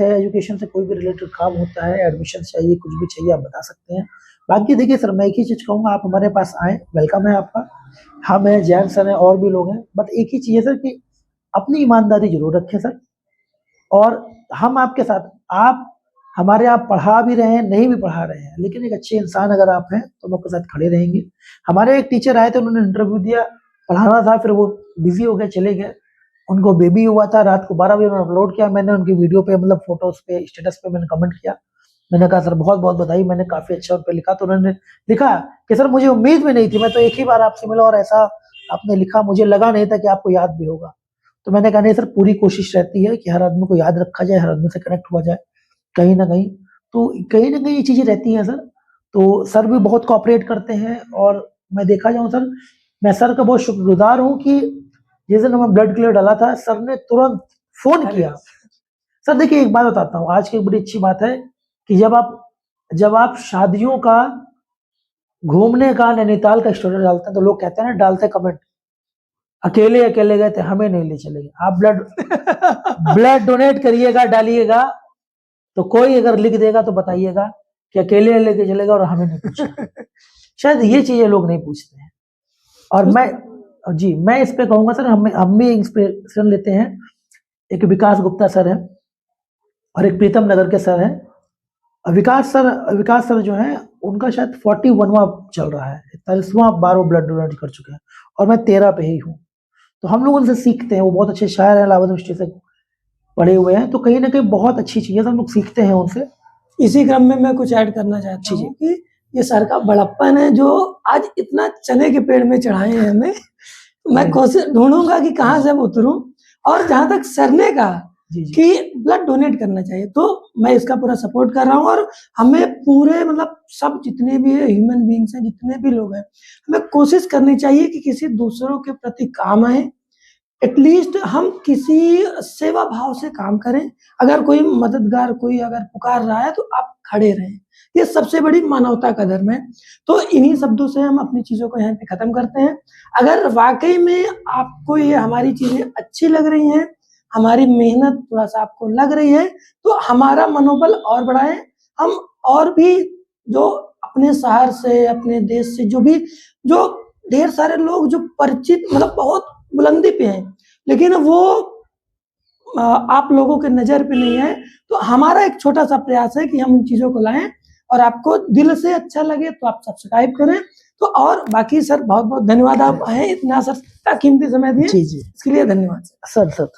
है, एजुकेशन से कोई भी रिलेटेड काम होता है, एडमिशन चाहिए, कुछ भी चाहिए, आप बता सकते हैं। बाकी देखिए सर, मैं एक ही चीज कहूंगा, आप हमारे पास आए, वेलकम है आपका। हम है, जैन सर है, और भी लोग हैं, बट एक ही चीज है सर कि अपनी ईमानदारी जरूर रखें सर। और हम आपके साथ, आप हमारे आप पढ़ा भी रहे हैं, नहीं भी पढ़ा रहे हैं, लेकिन एक अच्छे इंसान अगर आप हैं तो हम आपके साथ खड़े रहेंगे। हमारे एक टीचर आए थे, उन्होंने इंटरव्यू दिया, पढ़ाना था, फिर वो बिजी हो गए, चले गए। उनको बेबी हुआ था, रात को 12 बजे उन्होंने अपलोड किया। मैंने उनकी वीडियो पे, मतलब फोटोज पे, स्टेटस पे मैंने कमेंट किया। मैंने कहा सर बहुत बहुत बधाई, मैंने काफी अच्छा उन पर लिखा। तो उन्होंने लिखा कि सर मुझे उम्मीद भी नहीं थी, मैं तो एक ही बार आपसे मिला और ऐसा आपने लिखा, मुझे लगा नहीं था कि आपको याद भी होगा। तो मैंने कहा नहीं सर, पूरी कोशिश रहती है कि हर आदमी को याद रखा जाए, हर आदमी से कनेक्ट हुआ जाए कहीं ना कहीं। तो कहीं ना कहीं ये चीजें रहती हैं सर। तो सर भी बहुत कोऑपरेट करते हैं। और मैं देखा जाऊं सर, मैं सर का बहुत शुक्रगुजार हूं कि जिस दिन मैं ब्लड क्लियर डाला था, सर ने तुरंत फोन किया। सर देखिए एक बात बताता हूँ, आज की बड़ी अच्छी बात है कि जब आप शादियों का, घूमने का, नैनीताल का स्टोरी डालते हैं तो लोग कहते हैं ना, डालते कमेंट, अकेले अकेले गए थे, हमें नहीं ले चलेंगे। आप ब्लड डोनेट करिएगा, डालिएगा, तो कोई अगर लिख देगा तो बताइएगा कि अकेले लेके चलेगा और हमें नहीं पूछेगा। शायद ये चीजें लोग नहीं पूछते हैं। और मैं इस पे कहूंगा सर, हम भी इंस्पिरेशन लेते हैं। एक विकास गुप्ता सर है और एक प्रीतम नगर के सर हैं। विकास सर जो है, उनका शायद 41वां चल रहा है, 41वां बार वो ब्लड डोनेट कर चुके हैं, और मैं 13 पे ही हूँ। तो हम लोग उनसे सीखते हैं, वो बहुत अच्छे शायर हैं, इलाहाबाद यूनिवर्सिटी से पढ़े हुए हैं। तो कहीं ना कहीं बहुत अच्छी चीज़ है, हम लोग सीखते हैं उनसे। इसी क्रम में मैं कुछ ऐड करना चाहता हूँ कि ये सर का बड़प्पन है जो आज इतना चने के पेड़ में चढ़ाए हैं हमें। मैं कोशिश ढूंढूंगा कि कहाँ से उतरूं। और जहां तक सर ने कहा जी जी कि ब्लड डोनेट करना चाहिए। तो मैं इसका पूरा सपोर्ट कर रहा हूँ और हमें पूरे मतलब सब जितने भी ह्यूमन बींग्स हैं, जितने भी लोग हैं, हमें कोशिश करनी चाहिए कि किसी दूसरों के प्रति काम आए। एटलीस्ट हम किसी सेवा भाव से काम करें। अगर कोई मददगार कोई अगर पुकार रहा है तो आप खड़े रहें। ये सबसे बड़ी मानवता का धर्म है। तो इन्हीं शब्दों से हम अपनी चीज़ों को यहाँ पे ख़त्म करते हैं। अगर वाक़ई में आपको ये हमारी चीज़ें अच्छी लग रही हैं, हमारी मेहनत थोड़ा-सा आपको लग रही है, तो हमारा मनोबल और बढ़ाएँ। हम और भी जो अपने शहर से, अपने देश से जो ढेर सारे लोग जो परिचित मतलब बहुत बुलंदी पे हैं, लेकिन वो आप लोगों के नज़र पे नहीं है। तो हमारा एक छोटा-सा प्रयास है कि हम उन चीज़ों को लाएँ और आपको दिल से अच्छा लगे तो आप सब्सक्राइब करें। तो और बाकी सर बहुत-बहुत धन्यवाद, आप आए इतना सर इतना कीमती समय दिए, जी जी इसके लिए धन्यवाद सर। सर